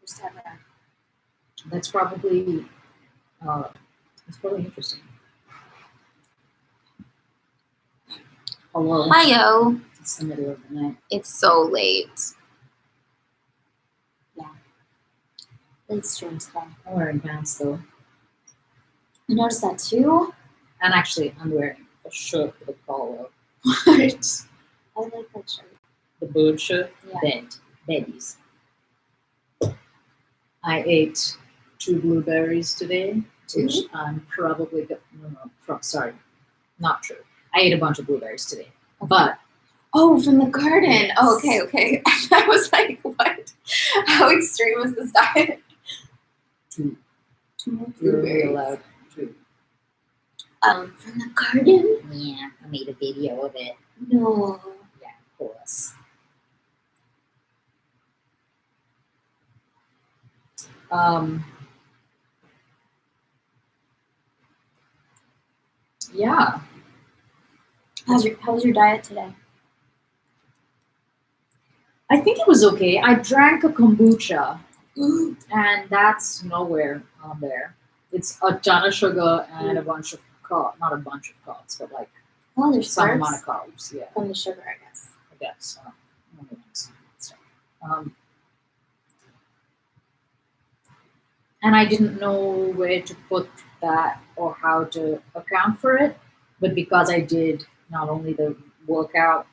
first ever. That's probably interesting. Hello. Hiyo. It's the middle of the night. It's so late. Yeah. Late stream today. I'm wearing pants though. I noticed that too. And actually, I'm wearing a shirt with a collar. What? I like that shirt. The bird shirt. Yeah. Beddies. I ate 2 blueberries today, which I'm probably sorry, not true. I ate a bunch of blueberries today, but from the garden. Yes. Oh, okay. I was like, what? How extreme was this diet? 2. You're You're allowed 2. From the garden? Yeah, I made a video of it. No. Yeah, of course. Yeah. How was your diet today? I think it was okay. I drank a kombucha, and that's nowhere on there. It's a ton of sugar and a bunch of carbs. Not a bunch of carbs, but like There's some carbs amount of carbs. Yeah, from the sugar, I guess. I guess. And I didn't know where to put that or how to account for it. But because I did not only the workout,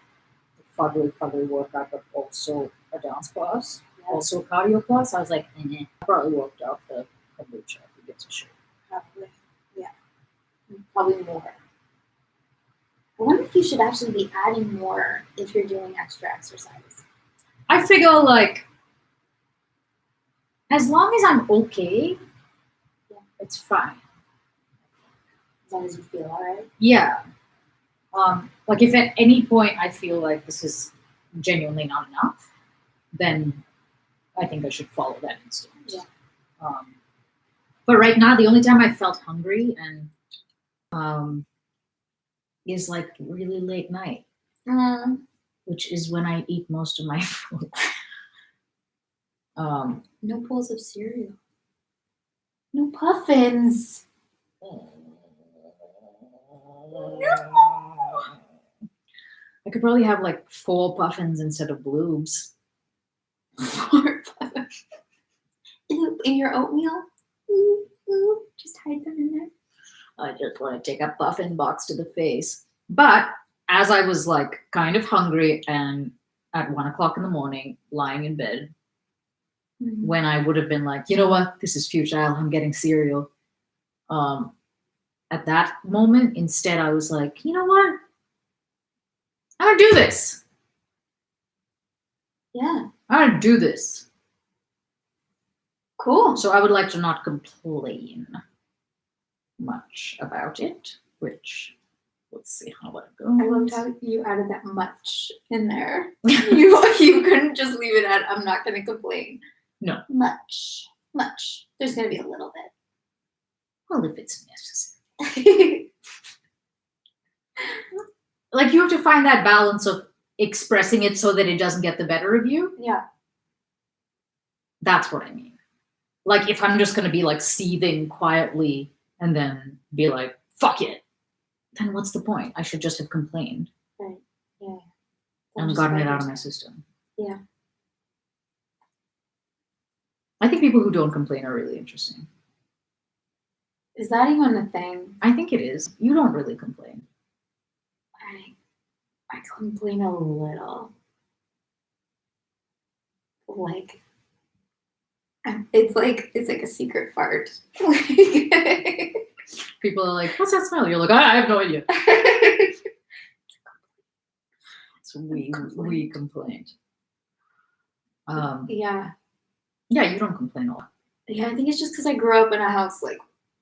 the fugly workout, but also a dance class, also a cardio class, I was like, I probably worked off the kombucha if it gets a shit. Probably. Yeah. Probably more. I wonder if you should actually be adding more if you're doing extra exercise. I figure like, as long as I'm okay, it's fine. As long as you feel alright. Yeah. Like if at any point I feel like this is genuinely not enough, then I think I should follow that instinct. Yeah. But right now, the only time I felt hungry and is like really late night, which is when I eat most of my food. No bowls of cereal. No puffins. I could probably have like 4 puffins instead of bloobs. 4 puffins. In your oatmeal? Just hide them in there. I just want to take a puffin box to the face. But as I was like kind of hungry and at 1 o'clock in the morning, lying in bed, when I would have been like, you know what, this is futile, I'm getting cereal. At that moment, instead, I was like, you know what? I'm gonna do this. Yeah. I'm gonna do this. Cool. So I would like to not complain much about it, which let's see how that goes. I loved how you added that much in there. you couldn't just leave it at I'm not gonna complain. No. Much. There's gonna be a little bit. Well, if it's necessary. Like you have to find that balance of expressing it so that it doesn't get the better of you. Yeah. That's what I mean. Like if I'm just going to be like seething quietly and then be like, fuck it, then what's the point? I should just have complained. Right. Yeah. And gotten it out of my system. Yeah. I think people who don't complain are really interesting. Is that even a thing? I think it is. You don't really complain. I complain a little. Like, it's like a secret fart. People are like, what's that smell? You're like, I have no idea. So we complained. Yeah. Yeah, you don't complain a lot. Yeah, I think it's just because I grew up in a house like,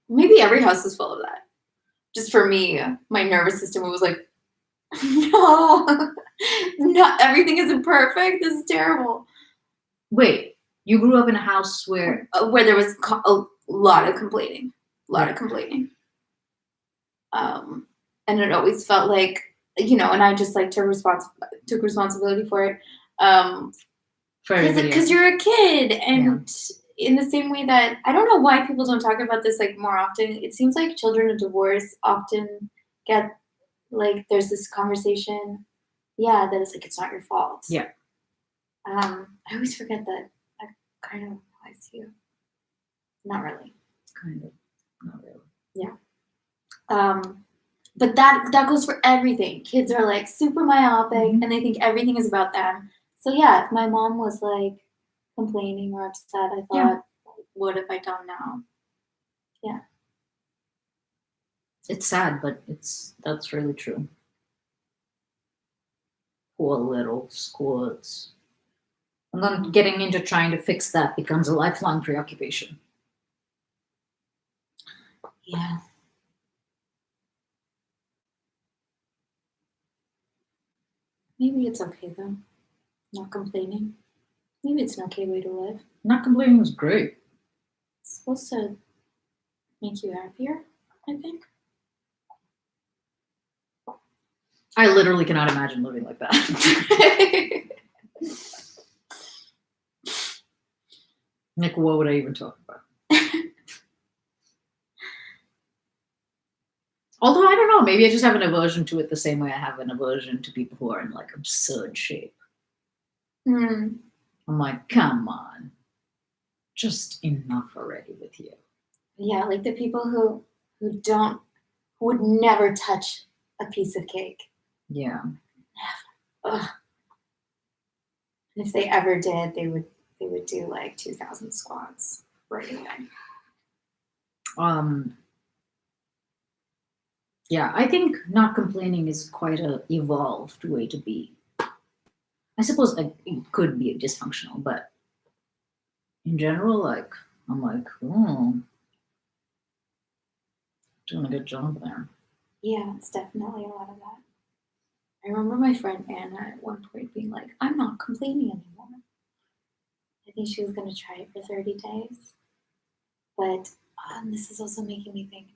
maybe every house is full of that. Just for me, my nervous system was like, no, everything isn't perfect. This is terrible. Wait, you grew up in a house where there was a lot of complaining, and it always felt like, and I just like took responsibility for it, for everybody because else. you're a kid, and in the same way that I don't know why people don't talk about this like more often. It seems like children of divorce often get like there's this conversation, yeah, that it's like it's not your fault. Yeah. I always forget that that kind of applies to you. Not really. Kind of. Not really. But that goes for everything. Kids are like super myopic Mhm. and they think everything is about them. So yeah, if my mom was like complaining or upset, I thought, Yeah. what have I done now? It's sad, but that's really true. Poor little squirts. And then getting into trying to fix that becomes a lifelong preoccupation. Yeah. Maybe it's okay though. Not complaining. Maybe it's an okay way to live. Not complaining is great. It's supposed to make you happier, I think. I literally cannot imagine living like that. Like, what would I even talk about? Although I don't know, maybe I just have an aversion to it the same way I have an aversion to people who are in like absurd shape. Hmm. I'm like, come on, just enough already with you. Yeah, like the people who would never touch a piece of cake. Yeah. Ugh. And if they ever did, they would do like 2,000 squats right away. Yeah, I think not complaining is quite a evolved way to be. I suppose like, it could be dysfunctional, but in general, like I'm like, doing a good job there. Yeah, it's definitely a lot of that. I remember my friend Anna at one point being like, I'm not complaining anymore. I think she was going to try it for 30 days. But this is also making me think,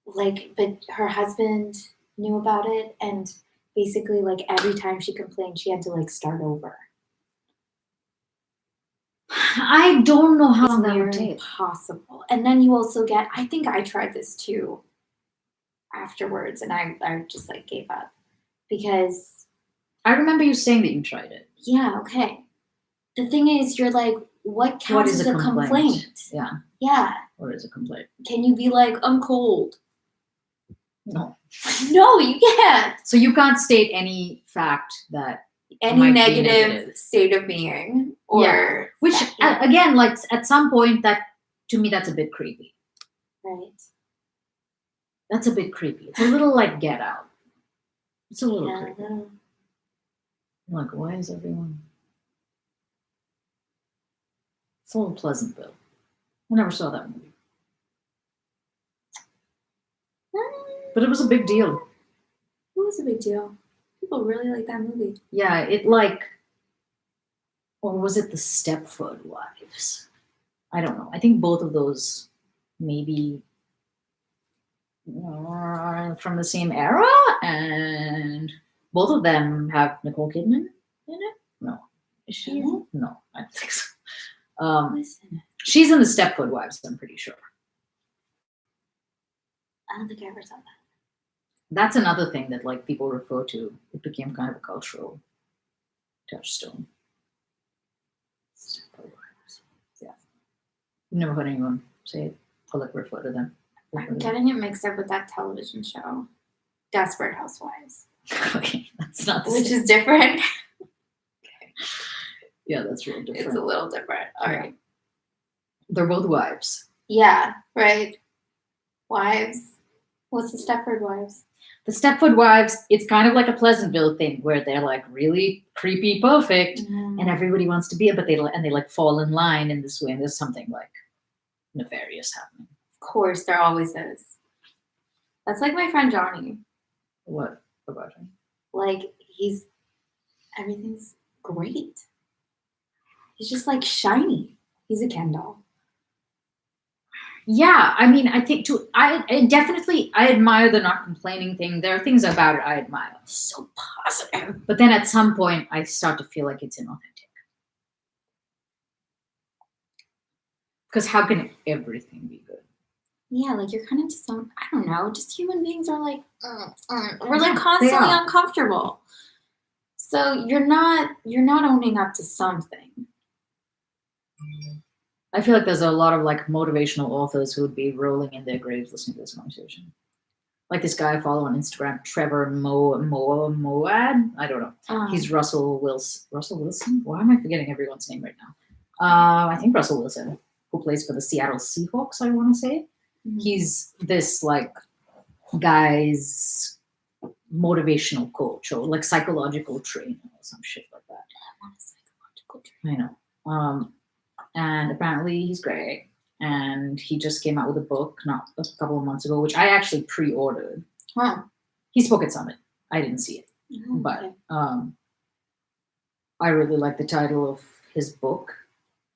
like, but her husband knew about it, and basically, like, every time she complained, she had to, like, start over. I don't know how It's long that would near take. impossible. And then you also get, I think I tried this too afterwards, and I just, like, gave up. Because, I remember you saying that you tried it. yeah, okay. The thing is, you're like, what counts is as a a complaint? complaint? Yeah. Yeah. What is a complaint? Can you be like, I'm cold? No. No, you can't. So you can't state any fact that Any might be negative negative. state of being, or Yeah. Which yeah, again, like at some point, that to me that's a bit creepy. right. That's a bit creepy. It's a little like Get Out. It's a little Yeah, creepy. no. I'm like, why is everyone? It's a little Pleasantville. I never saw that movie, but it was a big deal. It was a big deal. People really like that movie. Yeah, it like, or was it the Stepford Wives? I don't know. I think both of those maybe are from the same era, and both of them have Nicole Kidman in it. No, is she? In it? No, I don't think so. Listen, She's in the Stepford Wives. I'm pretty sure. I don't think I ever saw that. That's another thing that like people refer to. It became kind of a cultural touchstone. Stepford Wives. Yeah, you've never heard anyone say it or like refer to them. I'm getting it mixed up with that television show, Desperate Housewives. Okay, that's not the Which same. is different. Yeah, that's real different. It's a little different. All right. They're both wives. Yeah, right. Wives. What's the Stepford Wives? The Stepford Wives, it's kind of like a Pleasantville thing where they're like really creepy, perfect, and everybody wants to be it, but they like fall in line in this way, and there's something like nefarious happening. Of course, there always is. That's like my friend Johnny. What about him? Like everything's great. He's just like shiny. He's a Ken doll. Yeah, I mean, I think I definitely admire the not complaining thing. There are things about it I admire. So positive. But then at some point I start to feel like it's inauthentic. Because how can everything be good? Yeah, like you're kind of just I don't know, just human beings are like we're like Yeah, constantly they are. uncomfortable. So you're not owning up to something. I feel like there's a lot of like motivational authors who would be rolling in their graves listening to this conversation. Like this guy I follow on Instagram, Trevor Moad. I don't know. He's Russell Wilson. Russell Wilson? Why am I forgetting everyone's name right now? I think Russell Wilson, who plays for the Seattle Seahawks, I want to say. He's this like guy's motivational coach or like psychological trainer or some shit like that. I want a psychological trainer. I know. And apparently he's great. And he just came out with a book not a couple of months ago, which I actually pre-ordered. Huh. He spoke at Summit. I didn't see it, but I really like the title of his book,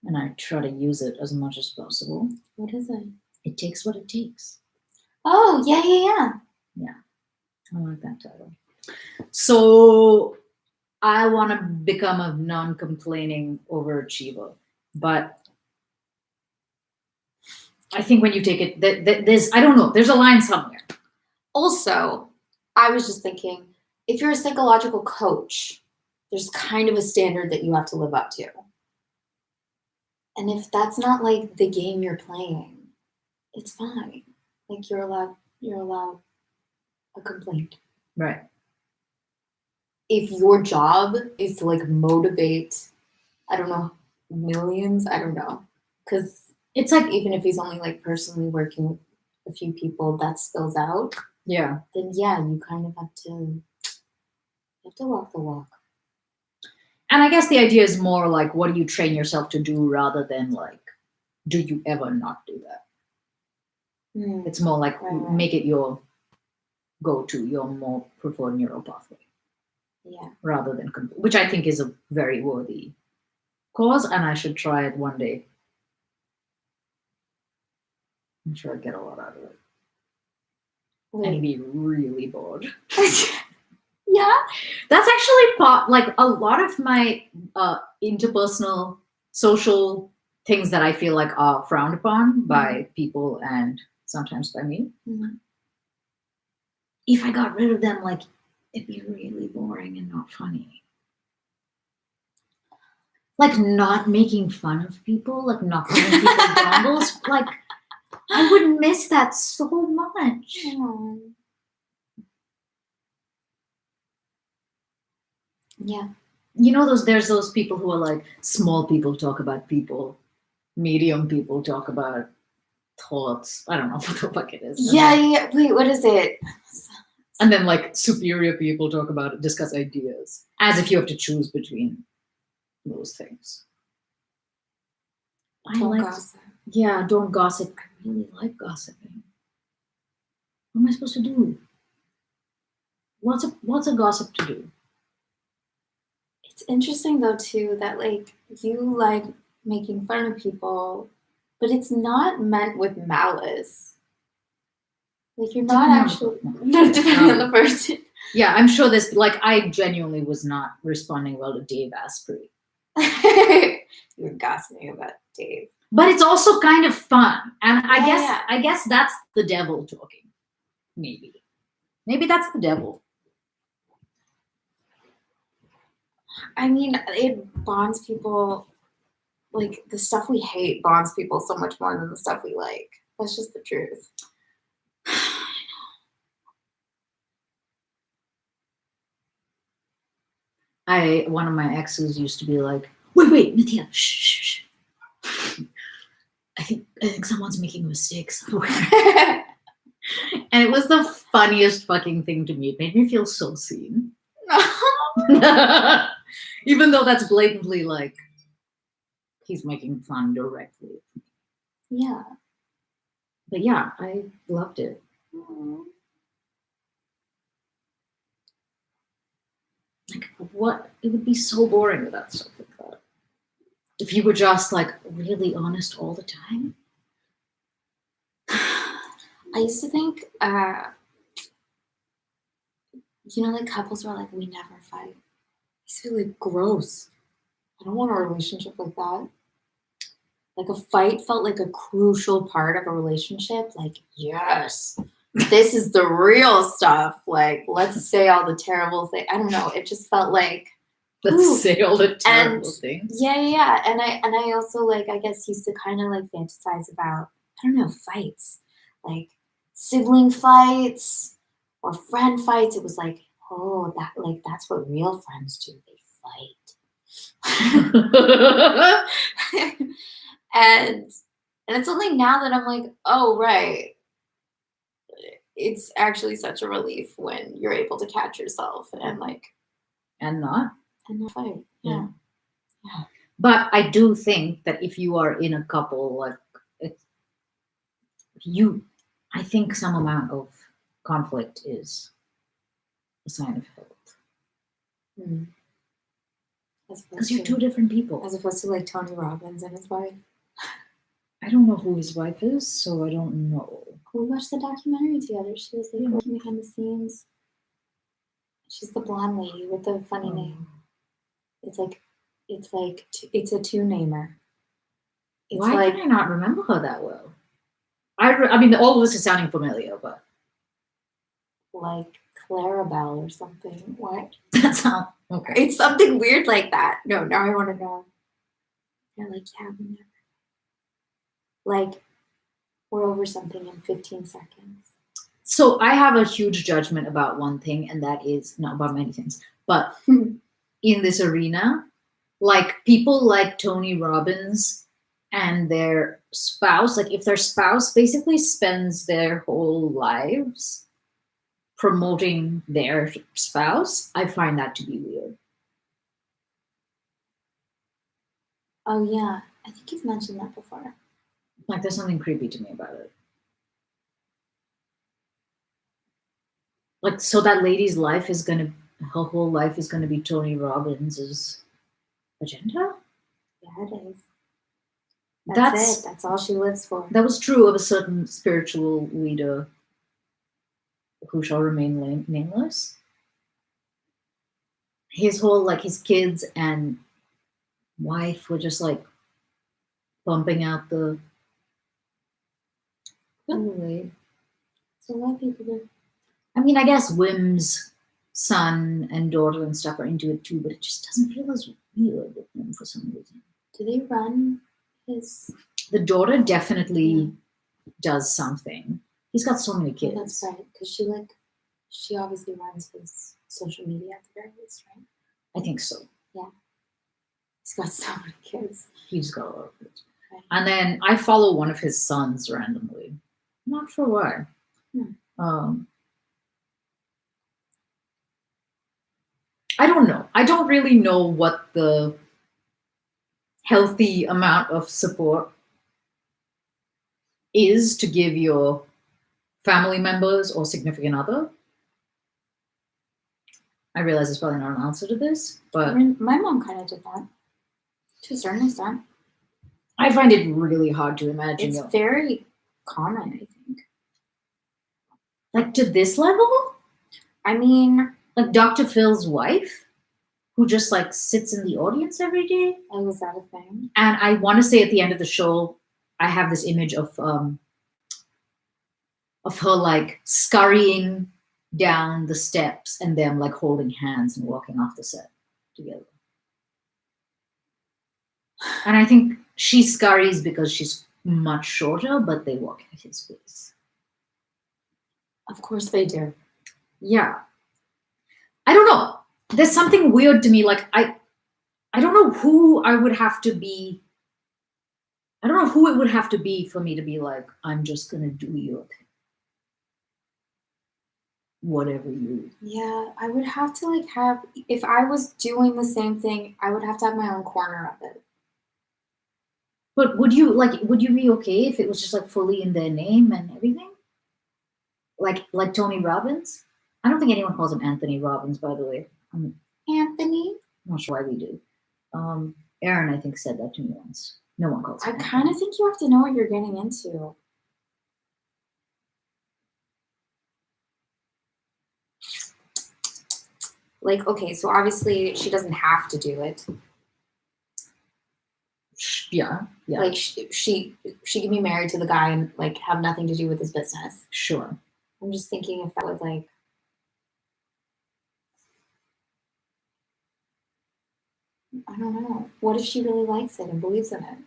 and I try to use it as much as possible. What is it? It takes what it takes. Oh, yeah. I like that title. So I want to become a non-complaining overachiever, but I think when you take it, there's I don't know, there's a line somewhere. Also, I was just thinking, if you're a psychological coach, there's kind of a standard that you have to live up to. And if that's not like the game you're playing, it's fine. Like you're allowed a complaint. Right. If your job is to like motivate, I don't know, millions, I don't know. Because it's like even if he's only like personally working with a few people that spills out, Yeah. then yeah, you kind of have to walk the walk. And I guess the idea is more like, what do you train yourself to do rather than like, do you ever not do that? It's more like make it your go-to, your more preferred neural pathway. Yeah. Rather than, which I think is a very worthy cause, and I should try it one day. I'm sure I'd get a lot out of it. And be really bored. Yeah. That's actually part, like a lot of my interpersonal social things that I feel like are frowned upon by people and sometimes by me. If I got rid of them, like it'd be really boring and not funny. Like not making fun of people, like not calling people dongles, like I would miss that so much. Yeah. You know, there's those people who are like, small people talk about people, medium people talk about thoughts. I don't know what the fuck it is. Yeah. Wait, what is it? And then like superior people talk about discuss ideas, as if you have to choose between those things. Don't gossip. Yeah, don't gossip. I really like gossiping. What am I supposed to do? What's a gossip to do? It's interesting though too that like you like making fun of people, but it's not meant with malice. Like you're not actually depending on the person. Yeah, I'm sure this. Like, I genuinely was not responding well to Dave Asprey. You were gossiping about Dave, but it's also kind of fun, and I guess that's the devil talking. Maybe that's the devil. I mean, it bonds people. Like the stuff we hate bonds people so much more than the stuff we like. That's just the truth. One of my exes used to be like, wait, Nithya, shh. I think someone's making mistakes. And it was the funniest fucking thing to me. It made me feel so seen. Even though that's blatantly like, he's making fun directly. Yeah. But yeah, I loved it. Like, what? It would be so boring without stuff like that. If you were just like really honest all the time. I used to think, like couples were like, we never fight. I used to be like, gross. I don't want a relationship like that. Like a fight felt like a crucial part of a relationship. Like, yes, this is the real stuff. Like, let's say all the terrible things. I don't know. It just felt like, ooh. Let's say all the terrible And things. yeah. And I also like, I guess used to kind of like fantasize about, I don't know, fights, like sibling fights or friend fights. It was like, oh, that's what real friends do. They fight. and it's only now that I'm like, oh right. It's actually such a relief when you're able to catch yourself and like And not. not fight. Yeah. Yeah. But I do think that if you are in a couple, like I think some amount of conflict is a sign of health. Mm. Because you're two different people. As opposed to like Tony Robbins and his wife. I don't know who his wife is, so I don't know. We watched the documentary together. She was like working behind the scenes. She's the blonde lady with the funny name. It's a two-namer. Why can I not remember her that well? I mean, all of this is sounding familiar, but like Clarabelle or something. What? That's how. Okay. It's something weird like that. No, now I want to know. They're like, yeah, we never. Like, we're over something in 15 seconds. So I have a huge judgment about one thing, and that is not about many things, but in this arena, like people like Tony Robbins and their spouse, like if their spouse basically spends their whole lives promoting their spouse, I find that to be weird. Oh yeah, I think you've mentioned that before. Like there's something creepy to me about it. Like, so that lady's life is her whole life is gonna be Tony Robbins's agenda? Yeah, it is. That's it. That's all she lives for. That was true of a certain spiritual leader who shall remain nameless. His whole, like, his kids and wife were just like bumping out the. Anyway, so a lot of people do. I mean, I guess Wim's son and daughter and stuff are into it too, but it just doesn't feel as weird with them for some reason. Do they run his? The daughter definitely does something. He's got so many kids. Oh, that's right, because she obviously runs his social media at the very least, right? I think so. Yeah. He's got so many kids. He's got a lot of kids. Right. And then I follow one of his sons randomly. I'm not sure why. I don't know. I don't really know what the healthy amount of support is to give your family members or significant other. I realize it's probably not an answer to this, but I mean, my mom kind of did that to a certain extent. I find it really hard to imagine. It's very common, I think. Like to this level? I mean, like Dr. Phil's wife, who just like sits in the audience every day. Oh, was that a thing? And I want to say at the end of the show, I have this image of her like scurrying down the steps and them like holding hands and walking off the set together. And I think she scurries because she's much shorter, but they walk at his pace. Of course they do. Yeah. I don't know. There's something weird to me. Like I don't know who I would have to be. I don't know who it would have to be for me to be like, I'm just gonna do your thing. Whatever you. Yeah, I would have to like have, if I was doing the same thing, I would have to have my own corner of it. But would you be okay if it was just like fully in their name and everything? Like Tony Robbins? I don't think anyone calls him Anthony Robbins, by the way. Anthony? I'm not sure why we do. Aaron, I think, said that to me once. No one calls him I kind of think you have to know what you're getting into. Like, okay, so obviously she doesn't have to do it. Yeah. Like she can be married to the guy and like have nothing to do with his business. Sure. I'm just thinking if that was like, I don't know. What if she really likes it and believes in it?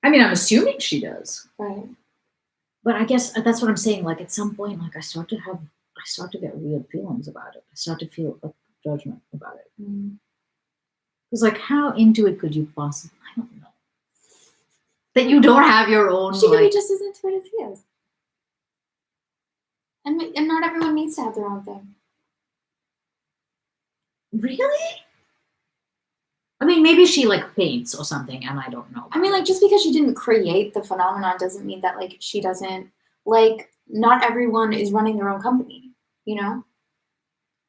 I mean, I'm assuming she does. Right. But I guess that's what I'm saying. Like at some point, like I start to get weird feelings about it. I start to feel a judgment about it. Because like, how into it could you possibly? I don't know. That you don't have your own. She could be just as into it as he is. And not everyone needs to have their own thing. Really? I mean, maybe she like paints or something, and I don't know. I mean, like just because she didn't create the phenomenon doesn't mean that like she doesn't like. Not everyone is running their own company, you know.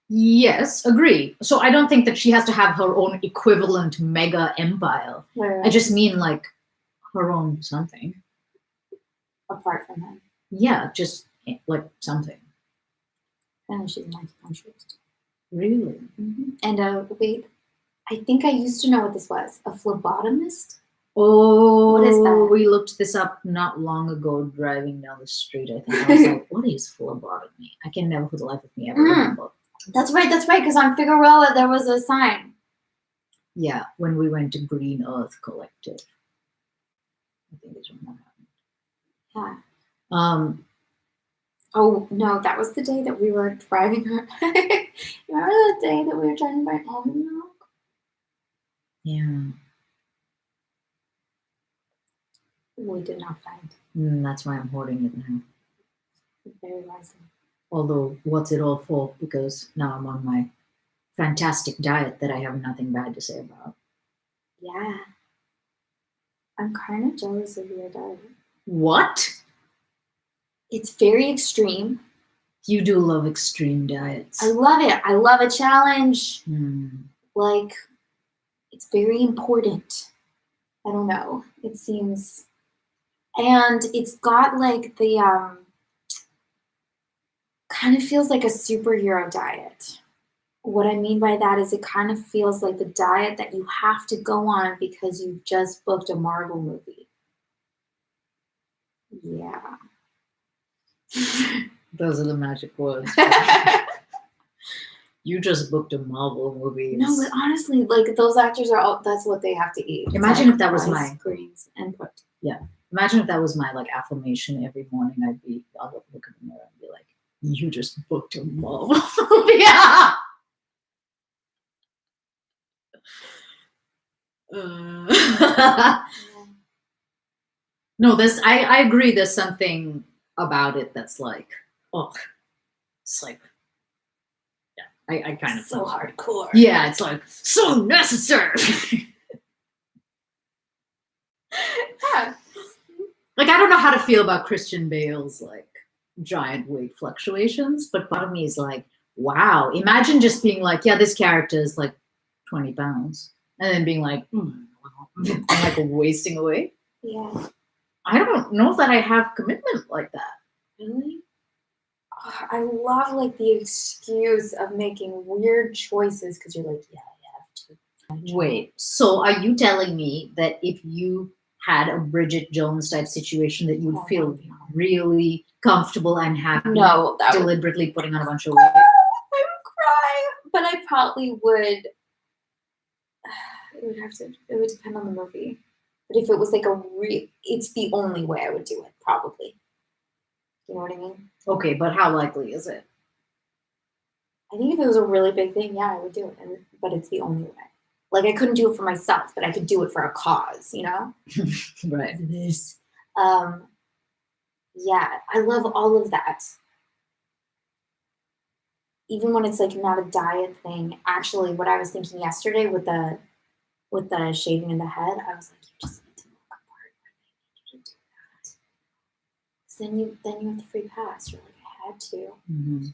Yes, agree. So I don't think that she has to have her own equivalent mega empire. Right. I just mean like her own something. Apart from him. Yeah, just like something. And she's an acupuncturist. Really? And wait, I think I used to know what this was. A phlebotomist? Oh, what is that? We looked this up not long ago driving down the street. I think I was like, what is phlebotomy? I can never for the life of me ever remember. That's right, because on Figueroa there was a sign. Yeah, when we went to Green Earth Collective. I think it's when that happened. Yeah. Oh no, that was the day that we were driving her. Remember the day that we were trying to buy almond milk? Yeah. We did not find. That's why I'm hoarding it now. Very wisely. Although, what's it all for? Because now I'm on my fantastic diet that I have nothing bad to say about. Yeah. I'm kind of jealous of your diet. What? It's very extreme. You do love extreme diets. I love it. I love a challenge. Like, it's very important. I don't know. It seems... And it's got like the... kind of feels like a superhero diet. What I mean by that is it kind of feels like the diet that you have to go on because you've just booked a Marvel movie. Yeah. Those are the magic words. You just booked a Marvel movie. No, but honestly, like those actors are all, that's what they have to eat. Imagine like if that was rice, my greens and protein. Yeah. Imagine if that was my like affirmation every morning. I'd look in the mirror and be like, you just booked a Marvel movie. Yeah. No, I agree. There's something about it that's like, oh, it's like, yeah, I kind of so hardcore. Yeah, it's like so necessary. Yeah. Like I don't know how to feel about Christian Bale's like giant weight fluctuations, but part of me is like, wow, imagine just being like, yeah, this character is like 20 pounds, and then being like, I'm like wasting away. Yeah. I don't know that I have commitment like that. Really? I love like the excuse of making weird choices because you're like, yeah, I have to. Wait, so are you telling me that if you had a Bridget Jones type situation that you'd feel really comfortable and happy deliberately putting on a bunch of weight? I would cry, but I probably would. It would depend on the movie. But if it was like it's the only way I would do it, probably. You know what I mean? Okay, but how likely is it? I think if it was a really big thing, yeah, I would do it. But it's the only way. Like, I couldn't do it for myself, but I could do it for a cause, you know? Right. This. Yeah, I love all of that. Even when it's like not a diet thing. Actually, what I was thinking yesterday with the shaving in the head, I was like, you just need to look apart when they need you to do that. Then you have the free pass. You're like, I had to.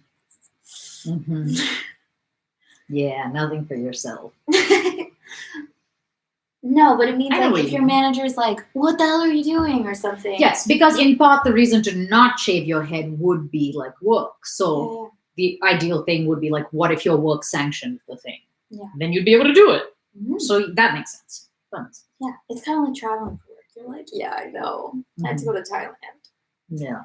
Yeah, nothing for yourself. No, but it means like if your manager's like, what the hell are you doing or something. Yes, because in part the reason to not shave your head would be like work. So the ideal thing would be like, what if your work sanctioned the thing? Yeah. Then you'd be able to do it. So that makes sense. Yeah, it's kind of like traveling for You're like, yeah, I know. I had to go to Thailand. Yeah.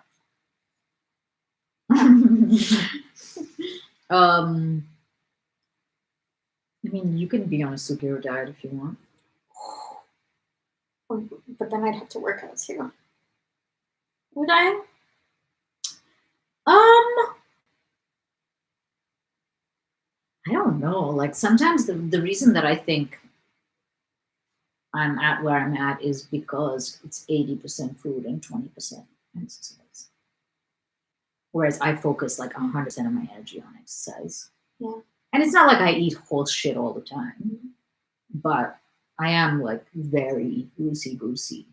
I mean, you can be on a superhero diet if you want. But then I'd have to work out too. Would I? I don't know. Like sometimes the reason that I think I'm at where I'm at is because it's 80% food and 20% exercise. Whereas I focus like 100% of my energy on exercise. Yeah. And it's not like I eat whole shit all the time, but I am like very loosey goosey.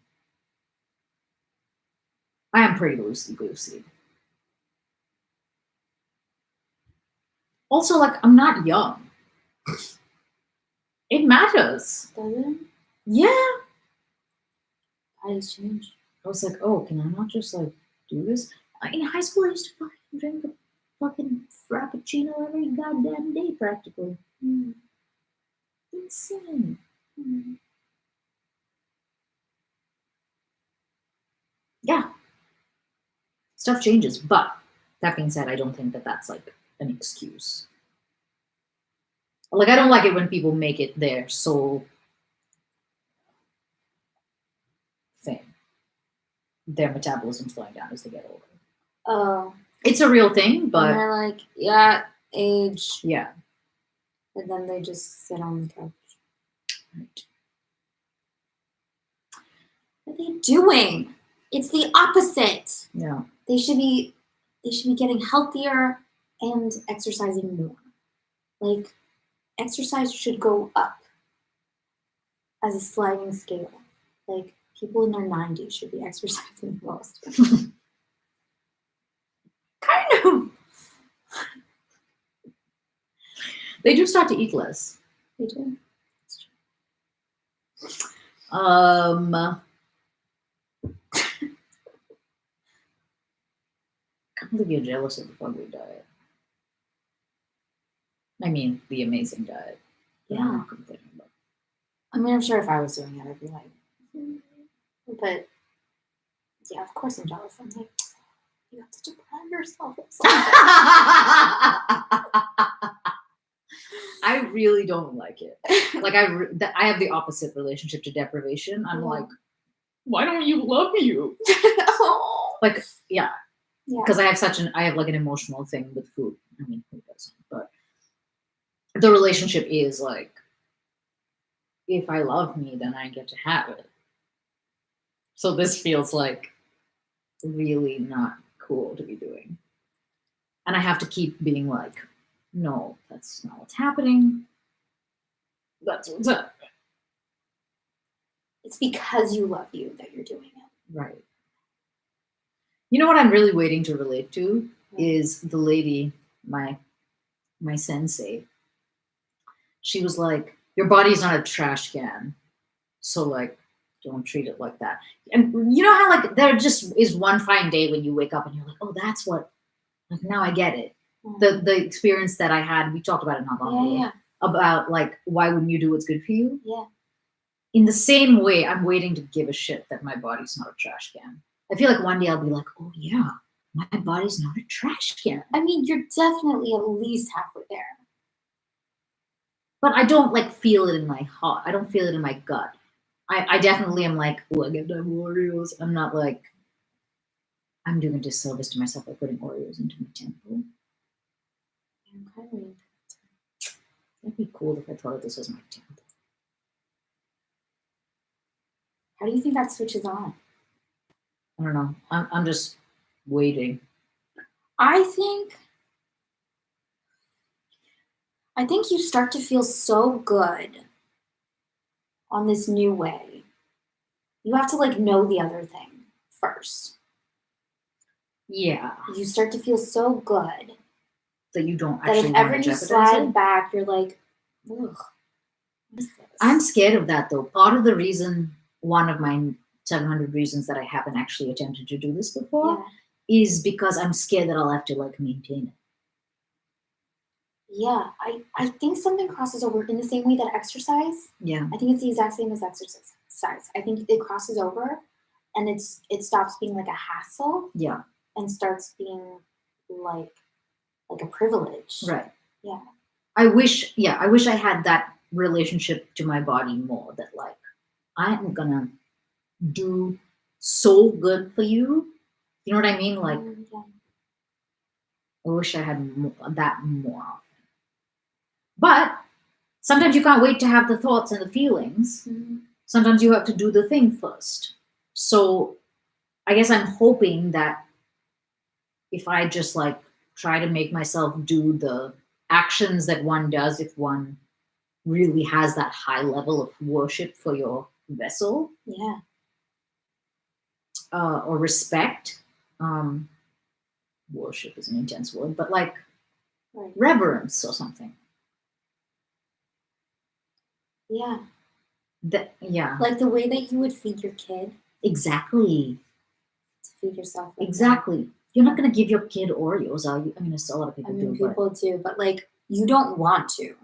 I am pretty loosey goosey. Also, like I'm not young. It matters. Does it? Yeah. Bodies change. I was like, oh, can I not just like do this? In high school, I used to fucking drink a fucking frappuccino every goddamn day, practically. Insane. Yeah. Stuff changes, but that being said, I don't think that that's like an excuse. Like, I don't like it when people make it their sole thing. Their metabolism slowing down as they get older. Oh. It's a real thing, but And they're like, yeah, age. yeah. And then they just sit on the couch. Right. What are they doing? It's the opposite. Yeah. They should be getting healthier and exercising more. Like, exercise should go up as a sliding scale. Like, people in their 90s should be exercising the most. Kind of. They do start to eat less. They do. Can't believe you're jealous of the Fugly diet. I mean, the amazing diet. Yeah. I'm not complaining about. I mean, I'm sure if I was doing it, I'd be like, but yeah, of course I'm jealous. I'm like, you have to deprive yourself of something. I really don't like it. Like I have the opposite relationship to deprivation. I'm like, why don't you love you? Oh. Like, yeah. Yeah. Because I have like an emotional thing with food. I mean, who doesn't? But the relationship is like, if I love me, then I get to have it. So this feels like really not cool to be doing. And I have to keep being like, no, that's not what's happening. That's what's up. It's because you love you that you're doing it. Right. You know what I'm really waiting to relate to is the lady, my sensei. She was like, your body's not a trash can. So like, don't treat it like that. And you know how like there just is one fine day when you wake up and you're like, oh, that's what, like now I get it. The experience that I had, we talked about it not long ago, about like, why wouldn't you do what's good for you? Yeah. In the same way, I'm waiting to give a shit that my body's not a trash can. I feel like one day I'll be like, oh yeah, my body's not a trash can. I mean, you're definitely at least halfway there. But I don't like feel it in my heart. I don't feel it in my gut. I definitely am like, oh, I get them Oreos. I'm not like, I'm doing a disservice to myself by putting Oreos into my temple. Okay. That'd be cool if I thought of this as my temple. How do you think that switches on? I don't know. I'm just waiting. I think you start to feel so good on this new way. You have to like know the other thing first. Yeah. You start to feel so good that you don't that actually if want ever to you jeopardize slide it. back, you're like, ugh, what is this? I'm scared of that though. Part of the reason, one of my 700 reasons that I haven't actually attempted to do this before is because I'm scared that I'll have to like maintain it. Yeah, I think something crosses over in the same way that exercise. Yeah. I think it's the exact same as exercise. size. I think it crosses over, and it stops being like a hassle Yeah. and starts being like a privilege. Right. Yeah. I wish I had that relationship to my body more, that like I am gonna do so good for you. You know what I mean? Like Yeah. I wish I had that more often. But sometimes you can't wait to have the thoughts and the feelings. Mhm. Sometimes you have to do the thing first. So I guess I'm hoping that if I just like try to make myself do the actions that one does if one really has that high level of worship for your vessel, Yeah. or respect. Um, worship is an intense word, but like Right. reverence or something. Yeah. Yeah, Like the way that you would feed your kid exactly. to feed yourself. Like Exactly. You're not going to give your kid Oreos, are you? I mean, I saw a lot of that. people I mean, do, but people do, but like you don't want to.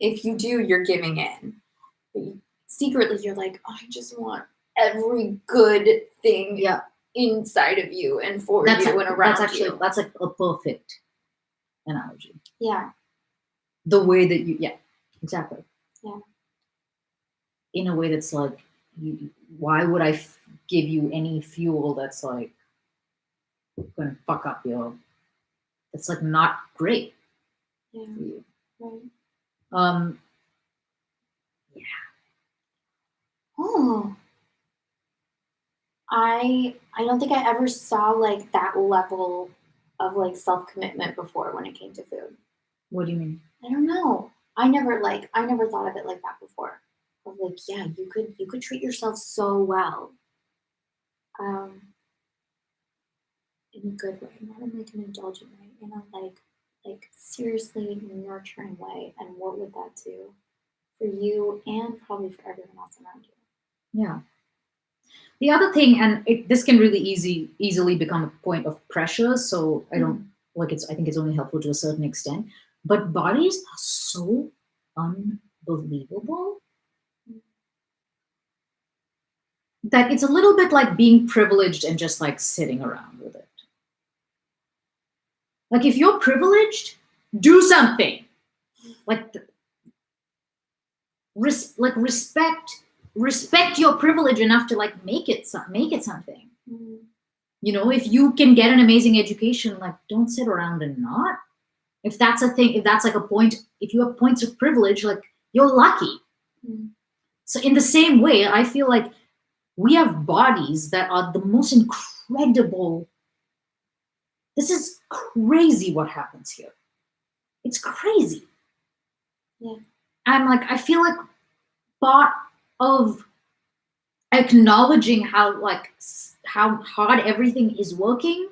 If you do, you're giving in. But secretly, you're like, oh, I just want every good thing yeah, inside of you and for that's you and around actually you. that's like a perfect analogy. Yeah. The way that you, exactly. Yeah. In a way that's like, why would I give you any fuel that's like going to fuck up your? It's like not great Yeah. for you. Right. Um, Oh. I don't think I ever saw like that level of like self-commitment before when it came to food. what do you mean? I don't know. I never thought of it like that before. Of like, yeah, you could treat yourself so well. Um, in a good way, not in like an indulgent way, in a like seriously nurturing way. And what would that do for you and probably for everyone else around you? Yeah. The other thing, and this can really easily become a point of pressure. So I don't like it's. I think it's only helpful to a certain extent. But bodies are so unbelievable that it's a little bit like being privileged and just like sitting around with it. Like if you're privileged, do something. Like respect your privilege enough to like make it something. Mm. You know, if you can get an amazing education, like don't sit around and not. If that's a thing, if that's like a point, if you have points of privilege, like you're lucky. Mm. So in the same way, I feel like we have bodies that are the most incredible. This is crazy what happens here. It's crazy. Yeah. I'm like, I feel like part of acknowledging how hard everything is working,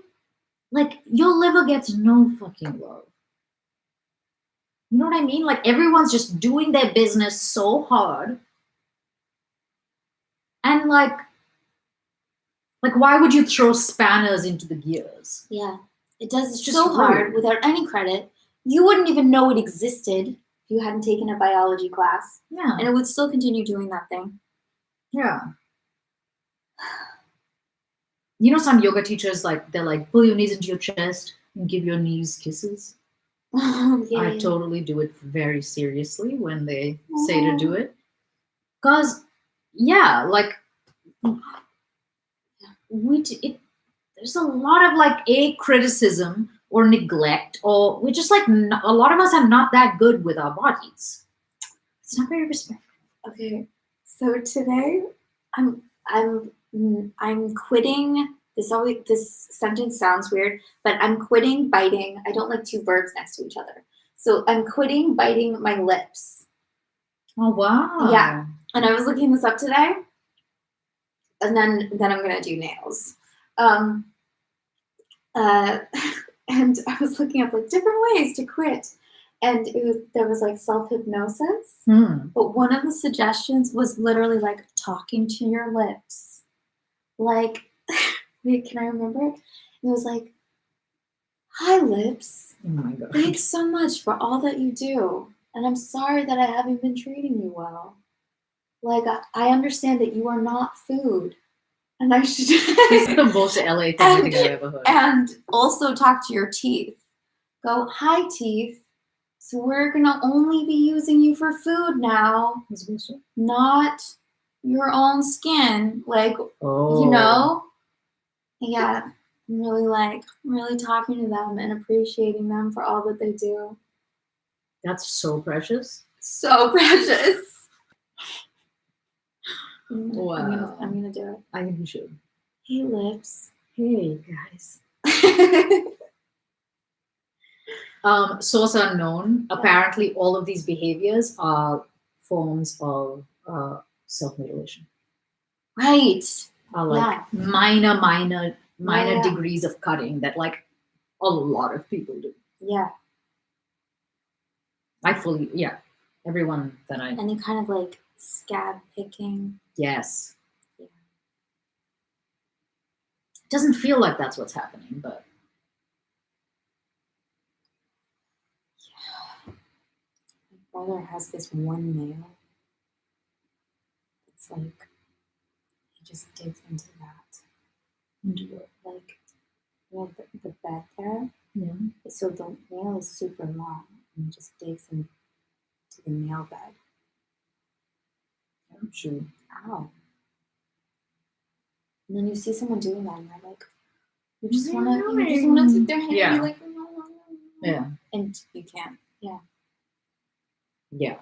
like your liver gets no fucking love. You know what I mean? Like everyone's just doing their business so hard. And like why would you throw spanners into the gears? Yeah. It does It's just so hard rude. without any credit. You wouldn't even know it existed if you hadn't taken a biology class. Yeah. And it would still continue doing that thing. Yeah. You know, some yoga teachers, like, they're like, pull your knees into your chest and give your knees kisses. I totally do it very seriously when they say to do it. Because, yeah, like, there's a lot of like criticism or neglect, or we're just like a lot of us are not that good with our bodies. It's not very respectful. Okay, so today I'm quitting. This sentence sounds weird, but I'm quitting biting. I don't like two verbs next to each other, so I'm quitting biting my lips. Oh wow! Yeah, and I was looking this up today, and then I'm gonna do nails. And I was looking up like different ways to quit, and there was like self-hypnosis, but one of the suggestions was literally like talking to your lips. Like, wait, can I remember it? It was like, hi lips, Oh my god! thanks so much for all that you do, and I'm sorry that I haven't been treating you well. Like, I understand that you are not food. And I should. This is the most LA thing I think I've ever heard. And also talk to your teeth. Go, hi, teeth. So we're going to only be using you for food now, not your own skin. Like, Oh. you know? Yeah. I'm really talking to them and appreciating them for all that they do. That's so precious. So precious. Wow. I'm gonna do it. I think you should. Hey, lips. Hey, guys. Source unknown. Apparently, all of these behaviors are forms of self-mutilation. Right. Are like minor degrees of cutting that like a lot of people do. Yeah. Everyone that I. Any kind of like scab picking. Yes. Yeah. It doesn't feel like that's what's happening, but. Yeah. My brother has this one nail. It's like he just digs into that. Into it. Like, you know, the bed there. Yeah. So the nail is super long, and he just digs into the nail bed. I'm sure. Ow. And then you see someone doing that, and they're like, you just want to take their hand and be like, yeah. And you can't. Yeah. Yeah.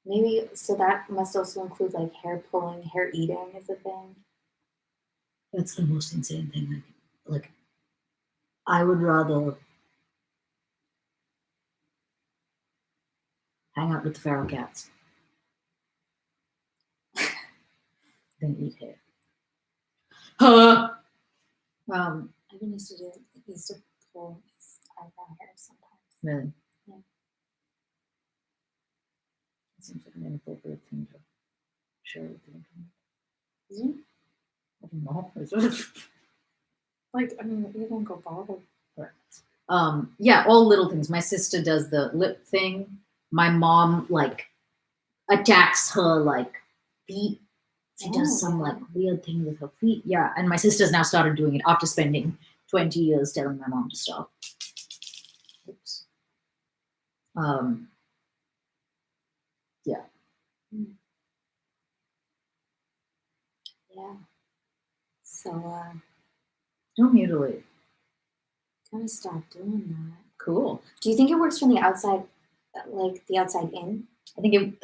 Maybe, so that must also include like hair pulling, hair eating is a thing. That's the most insane thing. Like, I would rather hang out with the feral cats than eat hair. I used to do it. He used to pull his eyebrow hair sometimes. Really? Yeah. It seems like an inappropriate thing to share with the internet. Is it? I don't know. Is it? Like, I mean, you don't go bald. Right. Yeah, all little things. My sister does the lip thing. My mom like attacks her like feet. She does some like weird thing with her feet. Yeah, and my sister's now started doing it after spending 20 years telling my mom to stop. Oops. Yeah. Yeah. So, don't mutilate. Gotta stop doing that. Cool. Do you think it works from the outside, like the outside in? I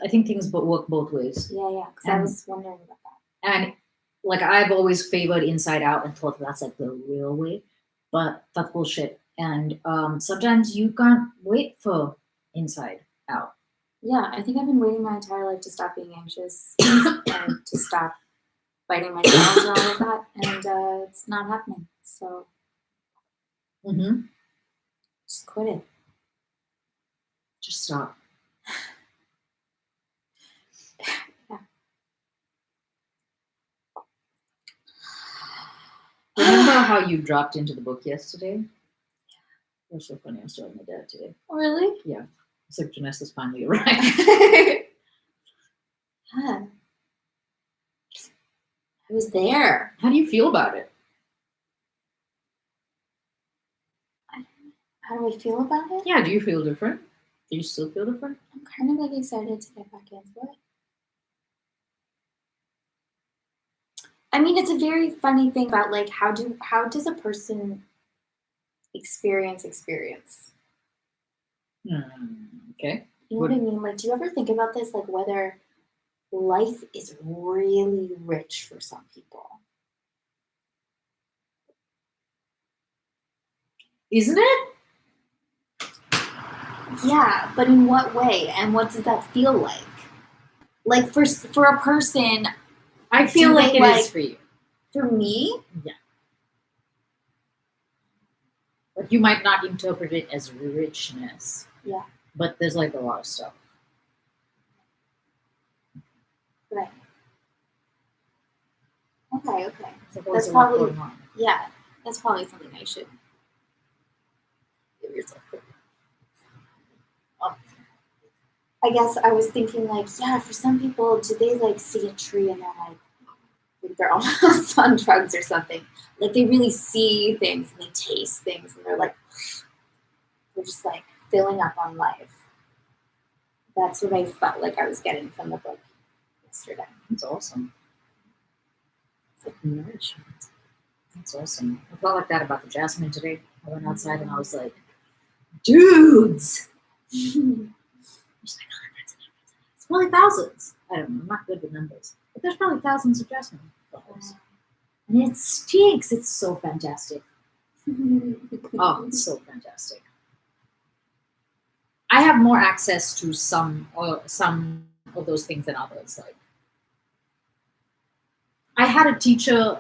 think things work both ways. Yeah, because I was wondering about that. And like I've always favored inside out and thought that's like the real way, but that's bullshit. And sometimes you can't wait for inside out. Yeah, I think I've been waiting my entire life to stop being anxious and to stop biting my nails and all of that, and it's not happening. So, just quit it. Just stop. Yeah. Remember how you dropped into the book yesterday? It was so funny. I was telling my dad today. Oh, really? Yeah. It's like Janessa's finally arrived. Yeah. I was there. How do you feel about it? How do I feel about it? Yeah, do you feel different? Do you still feel different? I'm kind of like excited to get back into it. I mean, it's a very funny thing about like how does a person experience? Okay. You know what I mean? Like, do you ever think about this? Like, whether life is really rich for some people. Isn't it? Yeah, but in what way? And what does that feel like? Like for a person, I feel like it is for you. For me? Yeah. But you might not interpret it as richness. Yeah. But there's like a lot of stuff. Right. Okay. So that's probably that's probably something I should give yourself credit. I guess I was thinking like, yeah, for some people, do they like see a tree and they're like they're almost on drugs or something? Like they really see things and they taste things and they're like, they're just like filling up on life. That's what I felt like I was getting from the book yesterday. That's awesome. It's like nourishment. That's awesome. I felt like that about the jasmine today. I went outside and I was like, dudes. I was like, oh, that's it's probably thousands. I don't know. I'm not good with numbers, but there's probably thousands of jasmine flowers, and it stinks. It's so fantastic. Oh, it's so fantastic. I have more access to some of those things than others. Like I had a teacher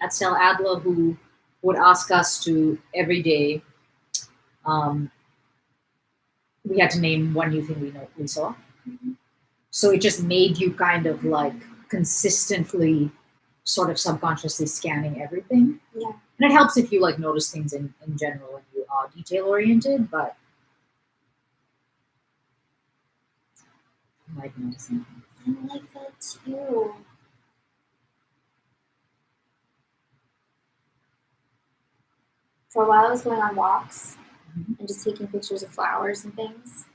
at Stella Adler who would ask us to every day. We had to name one new thing we saw. Mhm. So it just made you kind of like consistently, sort of subconsciously scanning everything. Yeah. And it helps if you like notice things in general and you are detail oriented, but I like noticing things. I like that too. For a while, I was going on walks Mhm. and just taking pictures of flowers and things.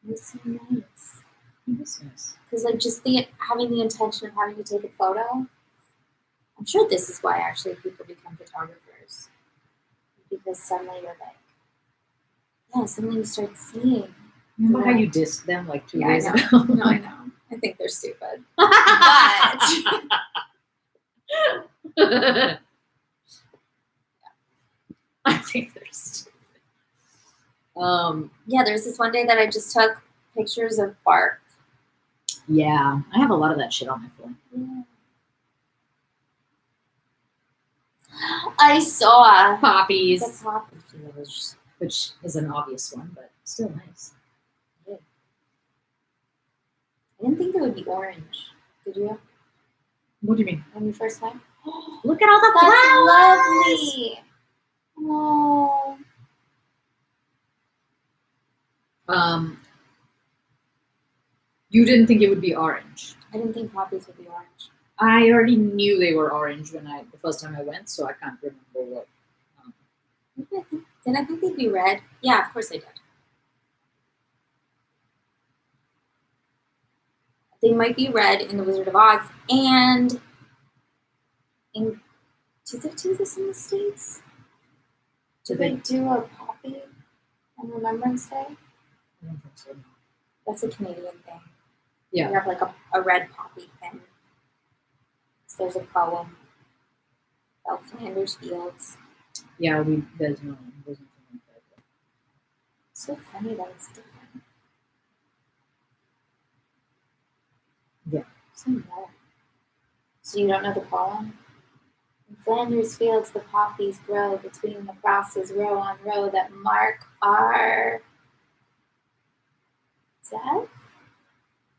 It was so nice. That's nice. Because like just having the intention of having to take a photo. I'm sure this is why actually people become photographers. Because suddenly you're like, yeah, suddenly you start seeing. Remember how you dissed them like 2 Yeah, I days know. ago? No, I know. I think they're stupid. But I think they're stupid. yeah, there's this one day that I just took pictures of bark. Yeah, I have a lot of that shit on my phone. Yeah. I saw Poppies, the poppy fields. which is an obvious one, but still nice. I didn't think they would be orange. Did you? What do you mean? When you first went? Look at all the That's flowers! lovely. Oh. You didn't think it would be orange. I didn't think poppies would be orange. I already knew they were orange the first time I went, so I can't remember what. Did I think they'd be red? Yeah, of course I did. They might be red in The Wizard of Oz, and in do they do this in the States? Do they do a poppy on Remembrance Day? I don't think so. That's a Canadian thing. Yeah. You have like a red poppy pin. So there's a poem about Flanders Fields. Yeah, there's nothing like that. It's so funny that it's different. Yeah. So no. So you don't know the poem? In Flanders Fields, the poppies grow between the crosses, row on row, that mark our death?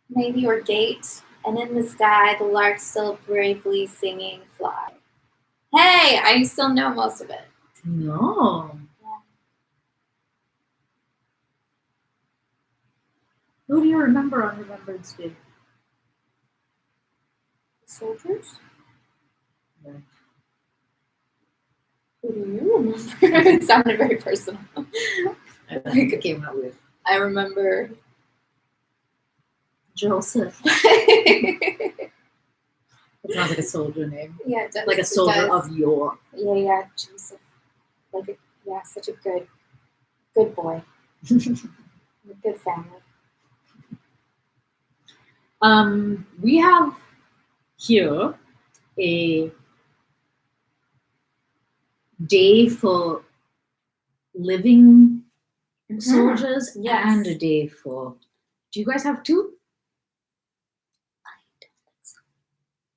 Maybe or gate. And in the sky, the lark still bravely singing fly. Hey, I still know most of it. No. Yeah. Who do you remember on Remembrance Day? Soldiers? Yeah. Who do you remember? It sounded very personal. I think it came out with I remember Joseph. it sounds like a soldier name. Yeah, it does. Like a soldier of yore. Yeah, Joseph. Such a good boy. A good family. We have here a day for living soldiers Yes. and a day for. Do you guys have two?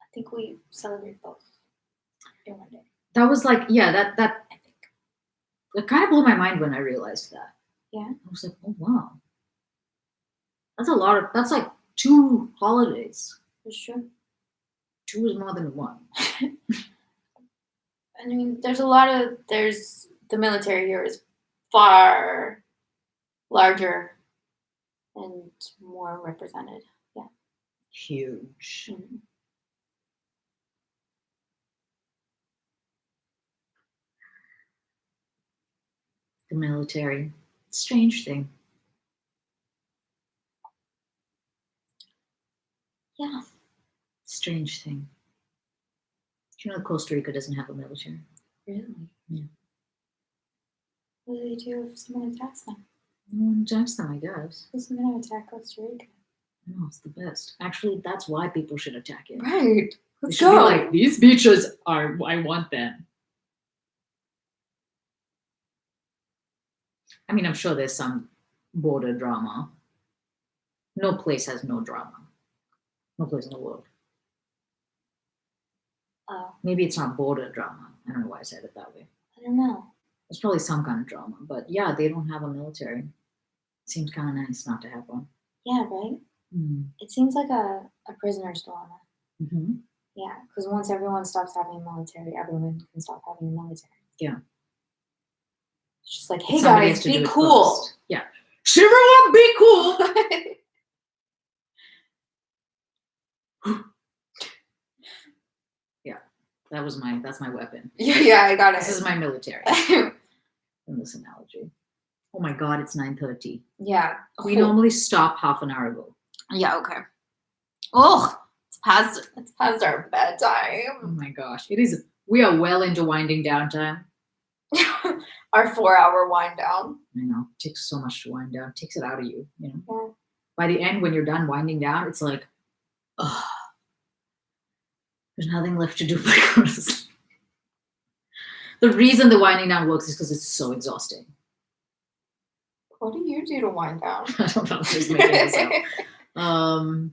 I think we celebrate both in one day. That was like, yeah, that I think. it kind of blew my mind when I realized that. Yeah. I was like, oh wow. That's like 2 holidays. That's true. 2 is more than 1. I mean, there's the military here is far larger and more represented. Huge. Mm. The military. Strange thing. Yeah. Strange thing. Do you know Costa Rica doesn't have a military? Really? Yeah. What do they do if someone attacks them? No one attacks them, I guess. Who's going to attack Costa Rica? No, it's the best. Actually, that's why people should attack it. Right. They Let's should be go. like, these beaches are, I want them. I mean, I'm sure there's some border drama. No place has no drama. No place in the world. Oh, Maybe it's not border drama. I don't know why I said it that way. I don't know. There's probably some kind of drama. But yeah, they don't have a military. Seems kind of nice not to have one. Yeah, right? Mm. It seems like a prisoner's dilemma. Mm-hmm. Yeah, because once everyone stops having a military, everyone can stop having a military. Yeah. It's just like, hey Somebody guys, has to do be it cool. first. Yeah. Everyone be cool. Yeah. That's my weapon. yeah, I got it. This is my military in this analogy. Oh my god, it's 9:30. Yeah. We normally stop half an hour ago. Yeah, okay. Oh, it's past our Oh bedtime. my gosh. We are well into winding down time. Our 4-hour wind down. I know. It takes so much to wind down. It takes it out of you, you know. Yeah. By the end, when you're done winding down, it's like, oh, there's nothing left to do but go to sleep. The reason the winding down works is because it's so exhausting. What do you do to wind down? I don't know. I'm just making this up.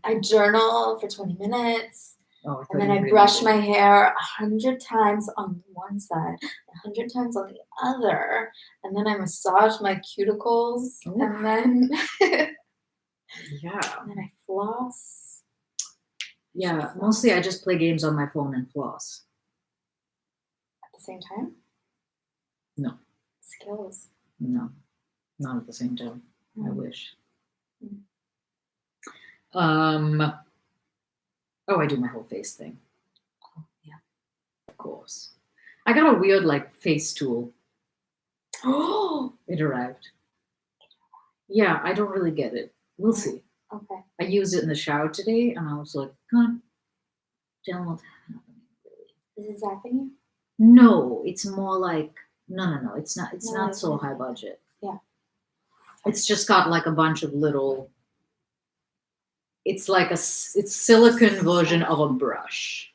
I journal for 20 minutes. Oh, And then I brush my hair 100 times on one side, 100 times on the other, and then I massage my cuticles, Ooh. and then Yeah. and then I floss. Yeah. Mostly I just play games on my phone and floss. At the same time? No. Skills. No. Not at the same time. I Mm. wish. Mm. Oh, I do my whole face thing. Oh, yeah. Of course. I got a weird like face tool. Oh, It arrived. Yeah, I don't really get it. We'll see. okay. I used it in the shower today and I was like, God, tell me what's happening really. Is it zapping you? No, it's more like no. It's not No, not so it's high not. budget. Yeah. It's just got like a bunch of little. It's like it's silicone version of a brush.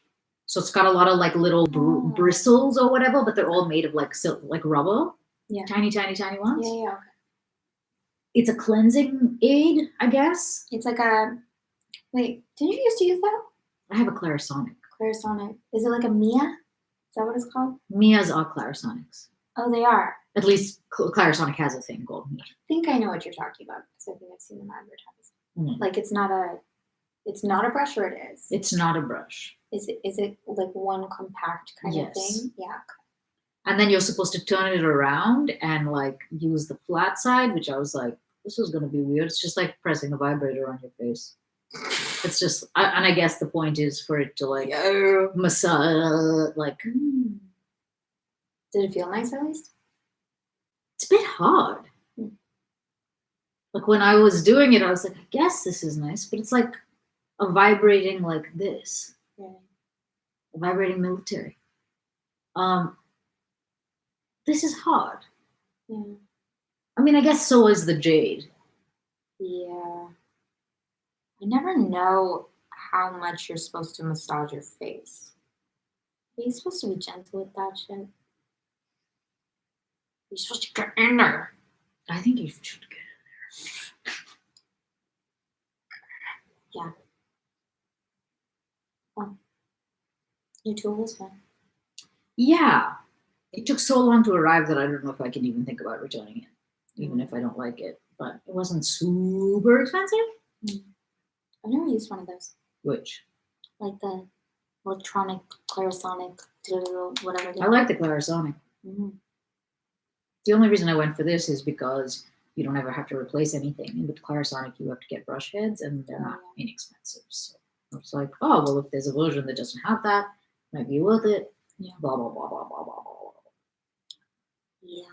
So it's got a lot of like little Oh. bristles or whatever, but they're all made of like like rubber. Yeah. Tiny ones. Yeah. Okay. It's a cleansing aid, I guess. It's like a. Wait, did you used to use that? I have a Clarisonic. Clarisonic. Is it like a Mia? Is that what it's called? Mia's are Clarisonics. Oh, they are. At least Clarisonic has a thing called Mia. I think I know what you're talking about because I think I've seen them advertised. Mm. Like it's not a brush, or it is. It's not a brush. Is it like one compact kind of Yes. thing? Yeah. And then you're supposed to turn it around and like use the flat side, which I was like, this is going to be weird. It's just like pressing a vibrator on your face. It's just, and I guess the point is for it to like Yo. massage, like, Did it feel nice at least? it's a bit hard. Hmm. Like when I was doing it, I was like, I guess this is nice, but it's like a vibrating like this, Yeah. a vibrating military. This is hard. Yeah. I mean, I guess so is the jade. Yeah. I never know how much you're supposed to massage your face. Are you supposed to be gentle with that shit? You're supposed to get in there. I think you should get Your tool was fun. Yeah. It took so long to arrive that I don't know if I can even think about returning it, even if I don't like it. But it wasn't super expensive. I've never used one of those. Which? Like the electronic Clarisonic, whatever. I like the Clarisonic. Mm-hmm. The only reason I went for this is because you don't ever have to replace anything. And with Clarisonic, you have to get brush heads, and they're not inexpensive. So I was like, oh, well, if there's a version that doesn't have that, might be worth it. Yeah. Blah, blah, blah, blah, blah, blah, blah. Yeah.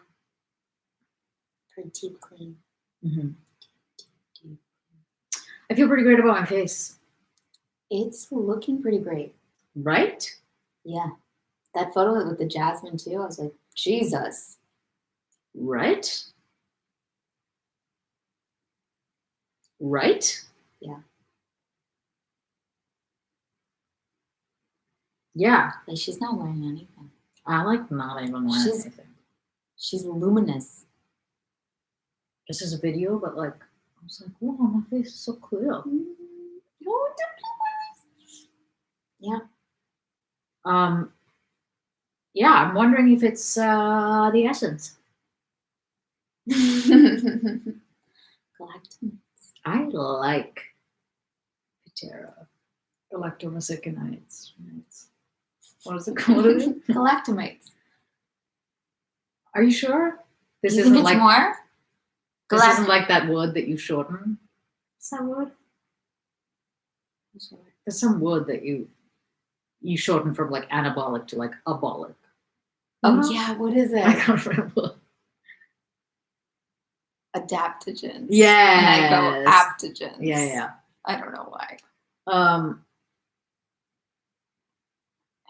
For deep clean. Mm-hmm. I feel pretty great about my face. It's looking pretty great. Right? Yeah. That photo with the jasmine too, I was like, Jesus. Right? Right? Yeah. Yeah. Like she's not wearing anything. I like not even wearing anything. She's luminous. This is a video, but like, I was like, wow, my face is so clear. Yeah. Yeah, I'm wondering if it's the essence. Galactamates. I like Pitera. Galactomycinites. What is it called? Galactamates. Are you sure? This You isn't think it's like more? this isn't like that word that you shorten. What's that word? There's some word that you shorten from like anabolic to like abolic. Oh yeah, what is it? I can't remember. Adaptogens. Yeah. And I go aptogens. Yeah. I don't know why. I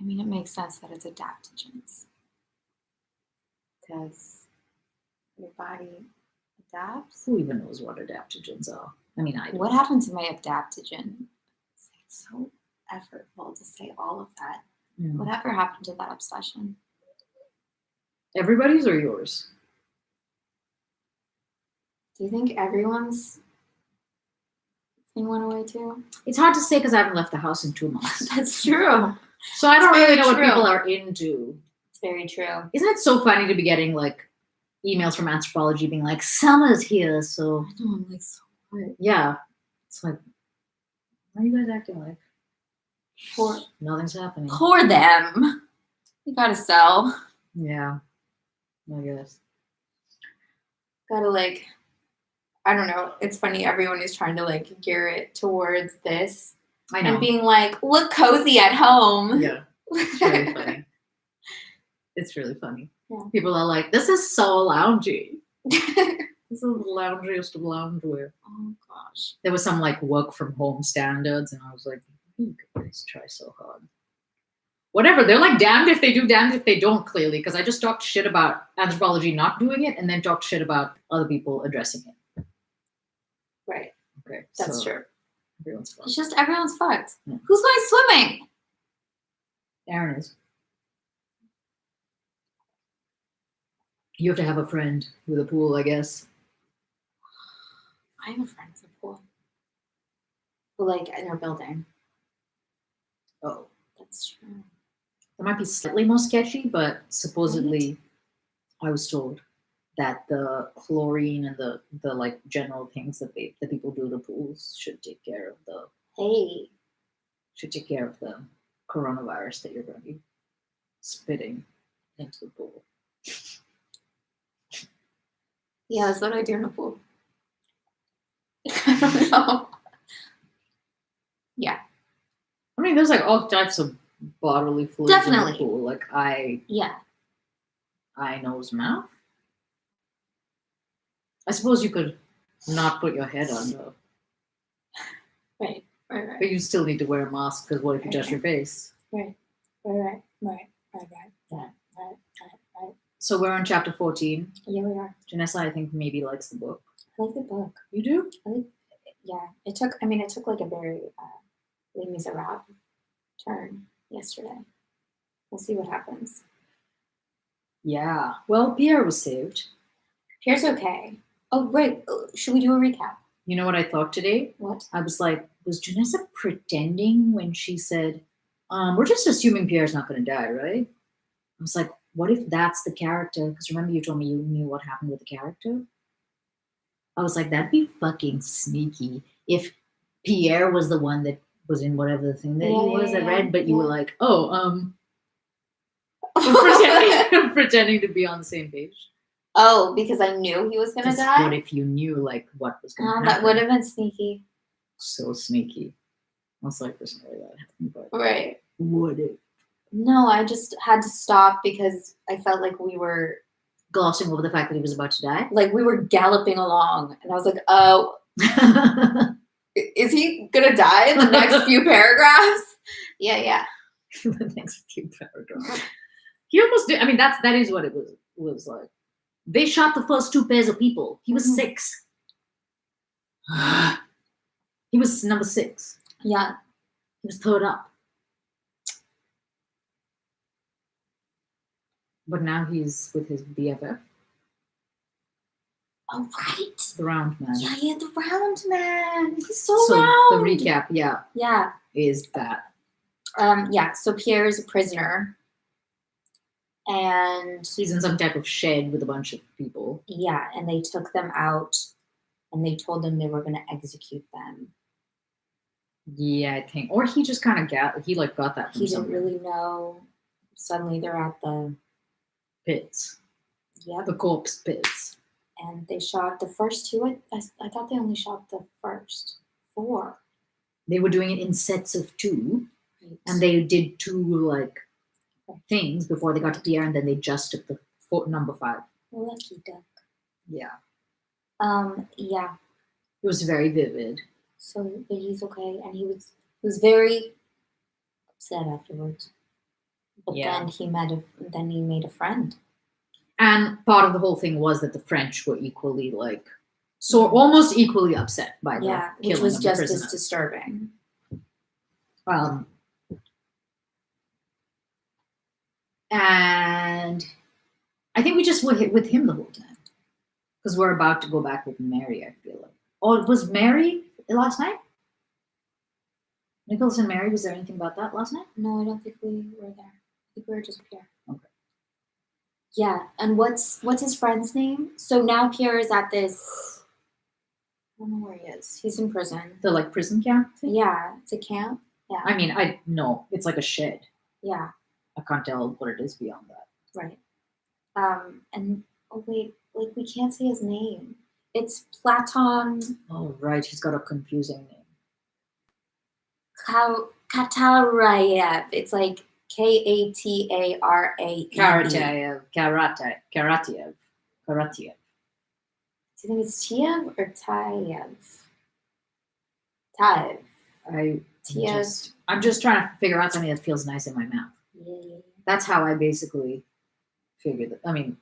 mean, it makes sense that it's adaptogens. Because your body adapts. Who even knows what adaptogens are? I mean, I don't. What happened to my adaptogen? It's so effortful to say all of that. Yeah. Whatever happened to that obsession? Everybody's or yours? Do you think everyone's thing went away too? It's hard to say because I haven't left the house in 2 months. That's true. So I don't It's really very know what true. people are into. It's very true. Isn't it so funny to be getting like emails from Anthropology being like, summer's here, so I know, I'm like so hurt. yeah. It's like, why are you guys acting like Poor, nothing's happening? poor them. You gotta sell. Yeah, I guess. Gotta like, I don't know. It's funny. Everyone is trying to like gear it towards this I know. and being like, look cozy at home. Yeah, it's really funny. It's really funny. Yeah. People are like, this is so loungy. This is the loungiest of loungewear. Oh gosh. There was some like work from home standards, and I was like, you guys try so hard. Whatever. They're like damned if they do, damned if they don't, clearly, because I just talked shit about Anthropology not doing it and then talked shit about other people addressing it. Right. Okay. That's so true. Everyone's fucked. It's just everyone's fucked. Yeah. Who's going swimming? Aaron is. You have to have a friend with a pool, I guess. I have a friend with a pool. But like in our building. Oh. That's true. It might be slightly more sketchy, but supposedly I was told that the chlorine and the like general things that the people do to the pools should take care of the coronavirus that you're going to be spitting into the pool. Yeah, that's what I do in a pool. I don't know. Yeah. I mean, there's like all types of bodily fluids Definitely. in the pool. Like eye, nose, mouth. I suppose you could not put your head under, Right. but you still need to wear a mask because what if you touch your face? Right. So we're on chapter 14. Yeah, we are. Janessa, I think, maybe likes the book. I like the book. You do? Yeah. It took like a very Les Miserables turn yesterday. We'll see what happens. Yeah. Well, Pierre was saved. Pierre's okay. Oh, right. Should we do a recap? You know what I thought today? What? I was like, was Janessa pretending when she said, we're just assuming Pierre's not going to die, right? I was like, what if that's the character? Because remember you told me you knew what happened with the character? I was like, that'd be fucking sneaky if Pierre was the one that was in whatever the thing that he was that read, but you were like, I'm pretending to be on the same page. Oh, because I knew he was gonna 'Cause die. what if you knew like what was going to That happen? would have been sneaky, So sneaky. Most likely it's not really that happened, but right? would it? No, I just had to stop because I felt like we were Glossing over the fact that he was about to die. galloping along, and I was like, "Oh, is he gonna die in the next few paragraphs?" Yeah. The next few paragraphs. He almost did. I mean, that is what it was like. They shot the first 2 pairs of people. He was Mhm. 6. He was number 6. Yeah. He was third up. But now he's with his BFF, Oh, right. the round man. Yeah, the round man. He's so So round. the recap, Yeah. is that Yeah. So Pierre is a prisoner, and he's in some type of shed with a bunch of people. yeah, and they took them out, and they told them they were going to execute them. Yeah, I think, or he just kind of got that from He didn't somewhere. really know. Suddenly, they're at the Pits, yep, the corpse pits. and they shot the first 2. I thought they only shot the first 4. They were doing it in sets of 2, Right. and they did 2 like things before they got to Pierre, and then they just took the number 5. Lucky duck. Yeah, Yeah. it was very vivid. So, but he's okay, and he was very upset afterwards. But Yeah. then he made a friend. And part of the whole thing was that the French were equally almost equally upset by the Yeah, which killing was of the just as prisoners. disturbing. And I think we just were hit with him the whole time because we're about to go back with Mary. I feel like, oh, was Mary last night? Nicholas and Mary. Was there anything about that last night? No, I don't think we were there. I think we were just Pierre. Okay. Yeah, and what's his friend's name? So now Pierre is at this. I don't know where he is. He's in prison. The prison camp thing? Yeah, it's a camp. Yeah. I mean, I know it's like a shed. Yeah. I can't tell what it is beyond that. Right. And oh wait, we can't say his name. It's Platon. Oh right, he's got a confusing name. Katarayev. It's like Katarae. Karatiev. Do you think it's Tiev or Tayev? Tayev. I'm just trying to figure out something that feels nice in my mouth. Yeah. That's how I basically figured it. I mean,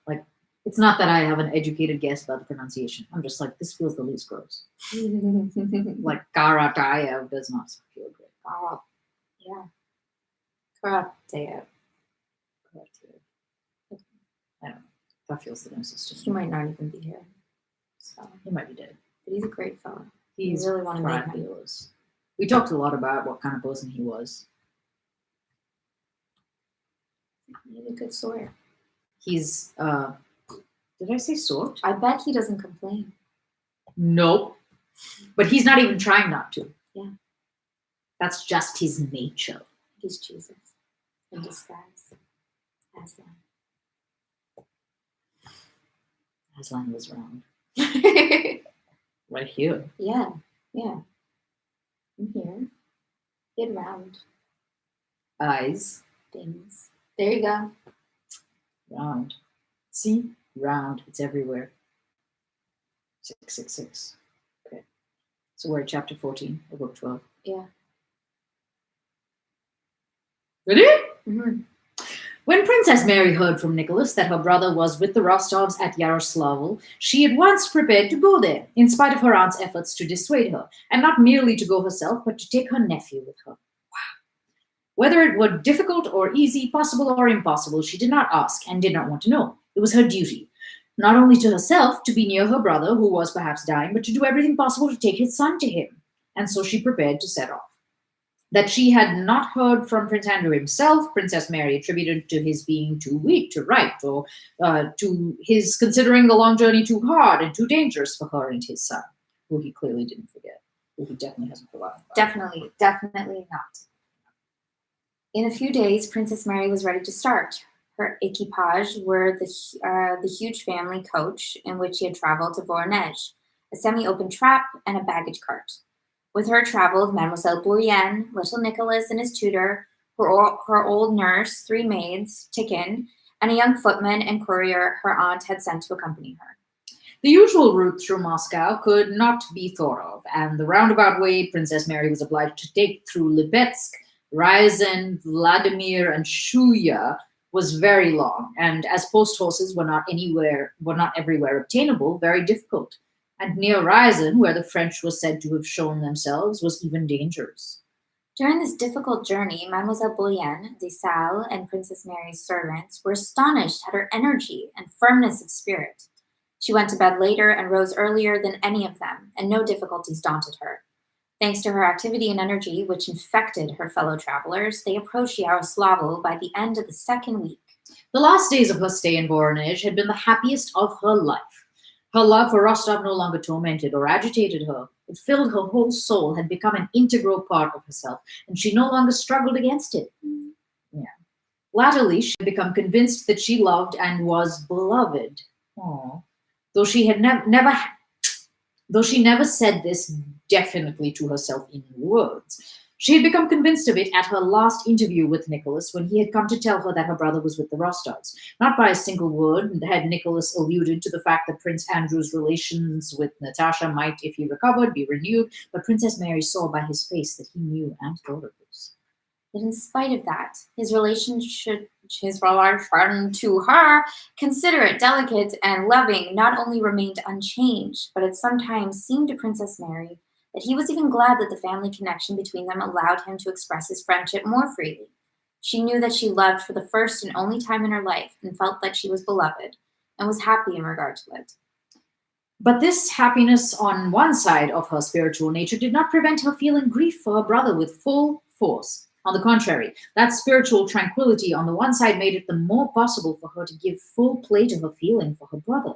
it's not that I have an educated guess about the pronunciation. I'm just like, this feels the least gross. Karatayev does not feel good. Yeah. Karatev. I don't know. That feels the nicest to me. He might not even be here. So, He might be dead. but he's a great fellow. He's really want to make him. fabulous. We talked a lot about what kind of person he was. He's a good sort. He's did I say sort? I bet he doesn't complain. Nope. But he's not even trying not to. Yeah. That's just his nature. He's Jesus in disguise. Aslan. Aslan was round. Right here. Yeah. I'm here. Get round Eyes. things. There you go. Round. See? Round. It's everywhere. 666. Okay. So we're at chapter 14 of book 12. Yeah. Ready? Mm-hmm. When Princess Mary heard from Nicholas that her brother was with the Rostovs at Yaroslavl, she at once prepared to go there, in spite of her aunt's efforts to dissuade her, and not merely to go herself, but to take her nephew with her. Wow. Whether it were difficult or easy, possible or impossible, she did not ask and did not want to know. It was her duty, not only to herself to be near her brother, who was perhaps dying, but to do everything possible to take his son to him. And so she prepared to set off. That she had not heard from Prince Andrew himself, Princess Mary attributed to his being too weak to write, or to his considering the long journey too hard and too dangerous for her and his son, who he clearly didn't forget, who he definitely hasn't forgotten about. Definitely not. In a few days, Princess Mary was ready to start. Her equipage were the huge family coach in which she had traveled to Voronezh, a semi-open trap, and a baggage cart. With her traveled Mademoiselle Bourienne, little Nicholas and his tutor, her old nurse, three maids, Tikin, and a young footman and courier her aunt had sent to accompany her. The usual route through Moscow could not be thought of, and the roundabout way Princess Mary was obliged to take through Lipetsk, Ryazan, Vladimir, and Shuya was very long, and as post horses were not everywhere obtainable, very difficult. And near Ryazan, where the French were said to have shown themselves, was even dangerous. During this difficult journey, Mademoiselle Bourienne, de Salles, and Princess Mary's servants were astonished at her energy and firmness of spirit. She went to bed later and rose earlier than any of them, and no difficulties daunted her. Thanks to her activity and energy, which infected her fellow travelers, they approached Yaroslavl by the end of the second week. The last days of her stay in Voronezh had been the happiest of her life. Her love for Rostov no longer tormented or agitated her. It filled her whole soul, had become an integral part of herself, and she no longer struggled against it. Yeah. Latterly, she had become convinced that she loved and was beloved. Aw. Though she had though she never said this definitely to herself in words. She had become convinced of it at her last interview with Nicholas when he had come to tell her that her brother was with the Rostovs. Not by a single word had Nicholas alluded to the fact that Prince Andrew's relations with Natasha might, if he recovered, be renewed, but Princess Mary saw by his face that he knew and thought of this. But in spite of that, his relation to her, considerate, delicate, and loving, not only remained unchanged, but it sometimes seemed to Princess Mary that he was even glad that the family connection between them allowed him to express his friendship more freely. She knew that she loved for the first and only time in her life and felt that she was beloved and was happy in regard to it. But this happiness on one side of her spiritual nature did not prevent her feeling grief for her brother with full force. On the contrary, that spiritual tranquility on the one side made it the more possible for her to give full play to her feeling for her brother.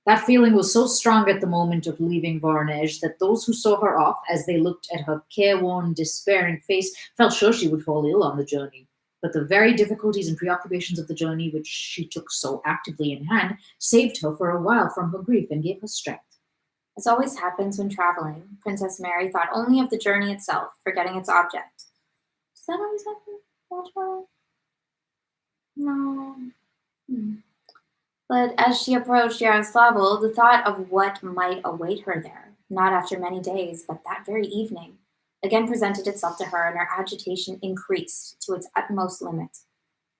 That feeling was so strong at the moment of leaving Voronezh that those who saw her off, as they looked at her careworn, despairing face, felt sure she would fall ill on the journey. But the very difficulties and preoccupations of the journey, which she took so actively in hand, saved her for a while from her grief and gave her strength. As always happens when traveling, Princess Mary thought only of the journey itself, forgetting its object. Does that always happen while traveling? No. But as she approached Yaroslavl, the thought of what might await her there, not after many days, but that very evening, again presented itself to her, and her agitation increased to its utmost limit.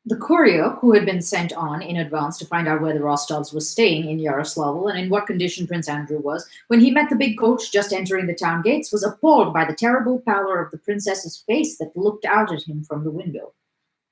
The courier, who had been sent on in advance to find out where the Rostovs were staying in Yaroslavl and in what condition Prince Andrew was, when he met the big coach just entering the town gates, was appalled by the terrible pallor of the princess's face that looked out at him from the window.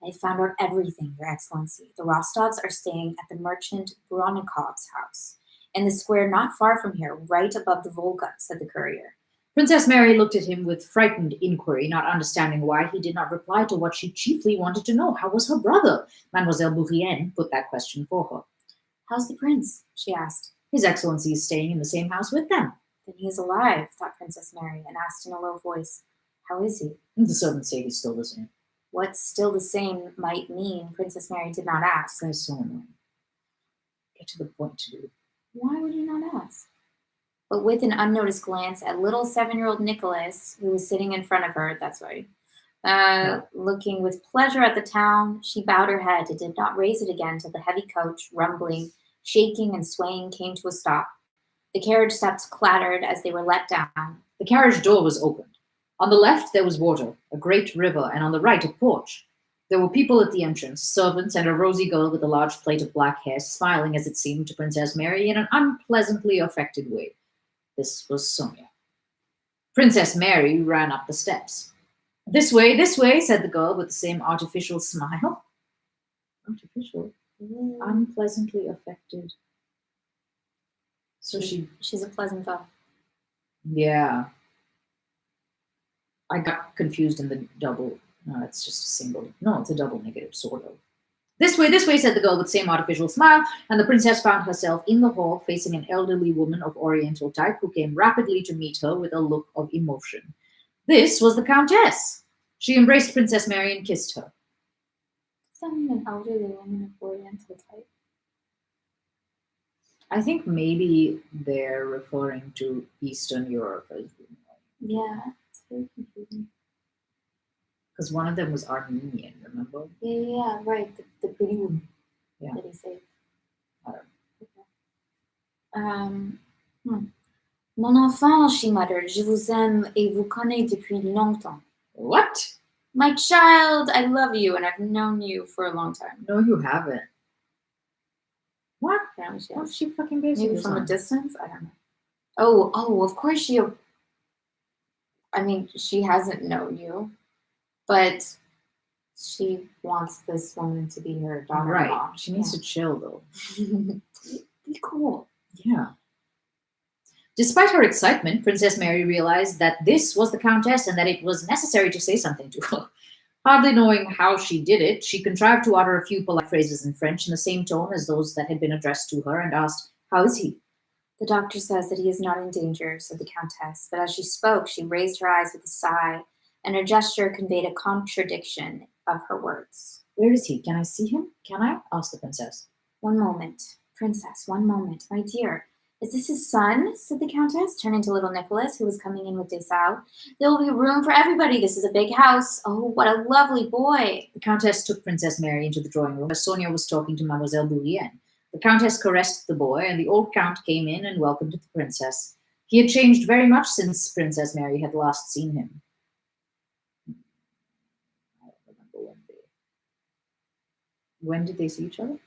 I found out everything, Your Excellency. The Rostovs are staying at the merchant Bronikov's house, in the square not far from here, right above the Volga, said the courier. Princess Mary looked at him with frightened inquiry, not understanding why he did not reply to what she chiefly wanted to know. How was her brother? Mademoiselle Bourienne put that question for her. How's the prince? She asked. His Excellency is staying in the same house with them. Then he is alive, thought Princess Mary, and asked in a low voice, How is he? The servants say he's still the same. What still the same might mean, Princess Mary did not ask. That's so annoying. Get to the point, dude. Why would you not ask? But with an unnoticed glance at little 7-year-old Nicholas, who was sitting in front of her, that's right, looking with pleasure at the town, she bowed her head and did not raise it again till the heavy coach, rumbling, shaking, and swaying, came to a stop. The carriage steps clattered as they were let down. The carriage door was opened. On the left, there was water, a great river, and on the right, a porch. There were people at the entrance, servants, and a rosy girl with a large plait of black hair, smiling, as it seemed, to Princess Mary in an unpleasantly affected way. This was Sonia. Princess Mary ran up the steps. This way, said the girl with the same artificial smile. Artificial? Unpleasantly affected. So she's a pleasant girl. Yeah. I got confused in the double. No, it's just a single. No, it's a double negative, sort of. This way, said the girl with the same artificial smile, and the princess found herself in the hall facing an elderly woman of oriental type who came rapidly to meet her with a look of emotion. This was the countess. She embraced Princess Mary and kissed her. Finding an elderly woman of Oriental type. I think maybe they're referring to Eastern Europe as Yeah, it's very confusing. because one of them was Armenian, remember? Yeah, right. The pretty woman Yeah. that he saved. I don't Um, hmm. Mon enfant, she muttered, je vous aime et vous connais depuis longtemps. What? My child, I love you and I've known you for a long time. No, you haven't. What? Apparently she What's has. she fucking basing Maybe this from a on? distance? I don't know. Oh, of course she. I mean, she hasn't known you, but she wants this woman to be her daughter-in-law. Right. She needs to chill though. Be cool. Yeah. Despite her excitement, Princess Mary realized that this was the Countess and that it was necessary to say something to her. Hardly knowing how she did it, she contrived to utter a few polite phrases in French in the same tone as those that had been addressed to her and asked, "How is he?" The doctor says that he is not in danger, said the Countess, but as she spoke, she raised her eyes with a sigh, and her gesture conveyed a contradiction of her words. "Where is he? Can I see him? Can I?" asked the princess. One moment, Princess, one moment, my dear. Is this his son? Said the Countess, turning to little Nicholas, who was coming in with Dessau. There will be room for everybody. This is a big house. Oh, what a lovely boy. The Countess took Princess Mary into the drawing room where Sonia was talking to Mademoiselle Bourienne. The Countess caressed the boy, and the old Count came in and welcomed the princess. He had changed very much since Princess Mary had last seen him. I don't remember when did they see each other?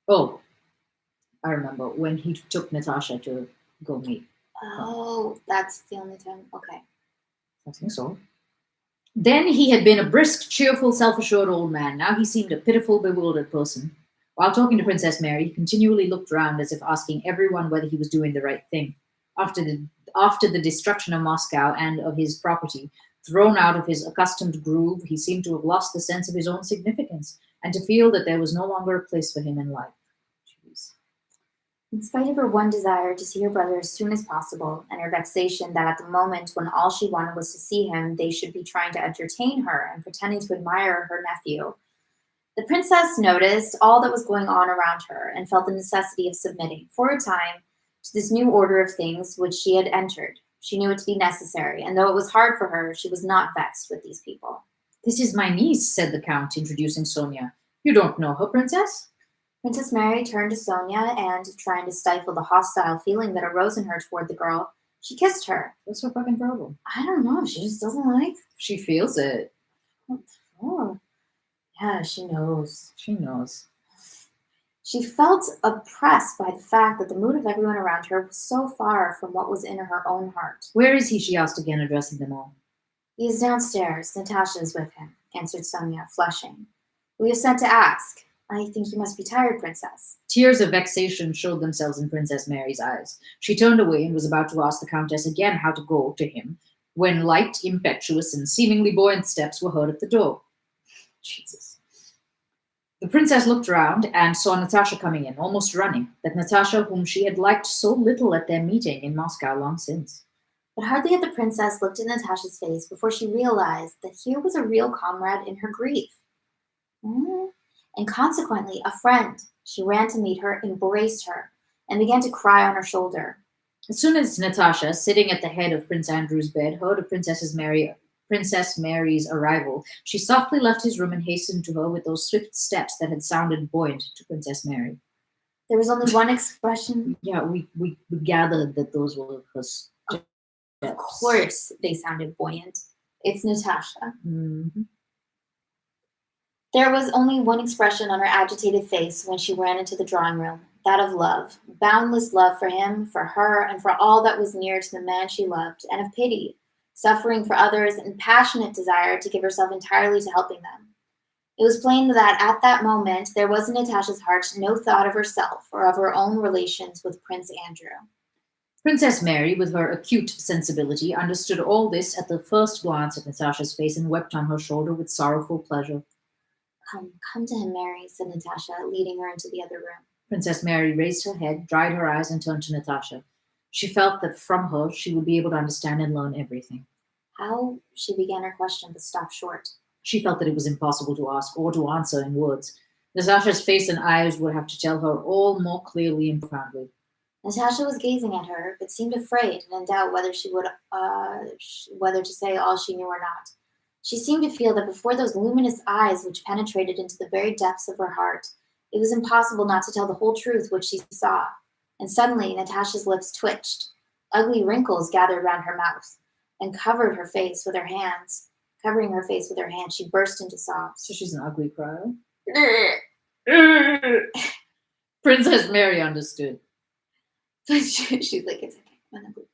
Oh, I remember when he took Natasha to go meet. Oh, that's the only time. Okay. I think so. Then he had been a brisk, cheerful, self-assured old man. Now he seemed a pitiful, bewildered person. While talking to Princess Mary, he continually looked round as if asking everyone whether he was doing the right thing. After the destruction of Moscow and of his property, thrown out of his accustomed groove, he seemed to have lost the sense of his own significance and to feel that there was no longer a place for him in life. Jeez. In spite of her one desire to see her brother as soon as possible, and her vexation that at the moment when all she wanted was to see him, they should be trying to entertain her and pretending to admire her nephew, the princess noticed all that was going on around her and felt the necessity of submitting, for a time, to this new order of things which she had entered. She knew it to be necessary, and though it was hard for her, she was not vexed with these people. "This is my niece," said the Count, introducing Sonia. "You don't know her, Princess?" Princess Mary turned to Sonia and, trying to stifle the hostile feeling that arose in her toward the girl, she kissed her. What's her fucking problem? I don't know, she just doesn't like. She feels it. Oh, yeah, she knows. She knows. She felt oppressed by the fact that the mood of everyone around her was so far from what was in her own heart. "Where is he?" she asked again, addressing them all. He is downstairs. Natasha is with him, answered Sonia, flushing. We have sent to ask. I think you must be tired, Princess. Tears of vexation showed themselves in Princess Mary's eyes. She turned away and was about to ask the Countess again how to go to him, when light, impetuous, and seemingly buoyant steps were heard at the door. Jesus. The princess looked round and saw Natasha coming in, almost running, that Natasha whom she had liked so little at their meeting in Moscow long since. But hardly had the princess looked in Natasha's face before she realized that here was a real comrade in her grief. And consequently, a friend. She ran to meet her, embraced her, and began to cry on her shoulder. As soon as Natasha, sitting at the head of Prince Andrew's bed, heard of Princess Mary's arrival, she softly left his room and hastened to her with those swift steps that had sounded buoyant to Princess Mary. There was only one expression. Yeah, we gathered that those were her steps. Of course they sounded buoyant. It's Natasha. Mm-hmm. There was only one expression on her agitated face when she ran into the drawing room, that of love, boundless love for him, for her, and for all that was near to the man she loved, and of pity, suffering for others, and passionate desire to give herself entirely to helping them. It was plain that at that moment there was in Natasha's heart no thought of herself or of her own relations with Prince Andrew. Princess Mary, with her acute sensibility, understood all this at the first glance at Natasha's face and wept on her shoulder with sorrowful pleasure. Come to him, Mary, said Natasha, leading her into the other room. Princess Mary raised her head, dried her eyes, and turned to Natasha. She felt that from her she would be able to understand and learn everything. How? She began her question, but stopped short. She felt that it was impossible to ask or to answer in words. Natasha's face and eyes would have to tell her all more clearly and profoundly. Natasha was gazing at her, but seemed afraid and in doubt whether she would, whether to say all she knew or not. She seemed to feel that before those luminous eyes which penetrated into the very depths of her heart, it was impossible not to tell the whole truth which she saw. And suddenly Natasha's lips twitched. Ugly wrinkles gathered round her mouth and covered her face with her hands. Covering her face with her hands, she burst into sobs. So she's an ugly crier. Princess Mary understood. But she's like, it's okay. I'm an ugly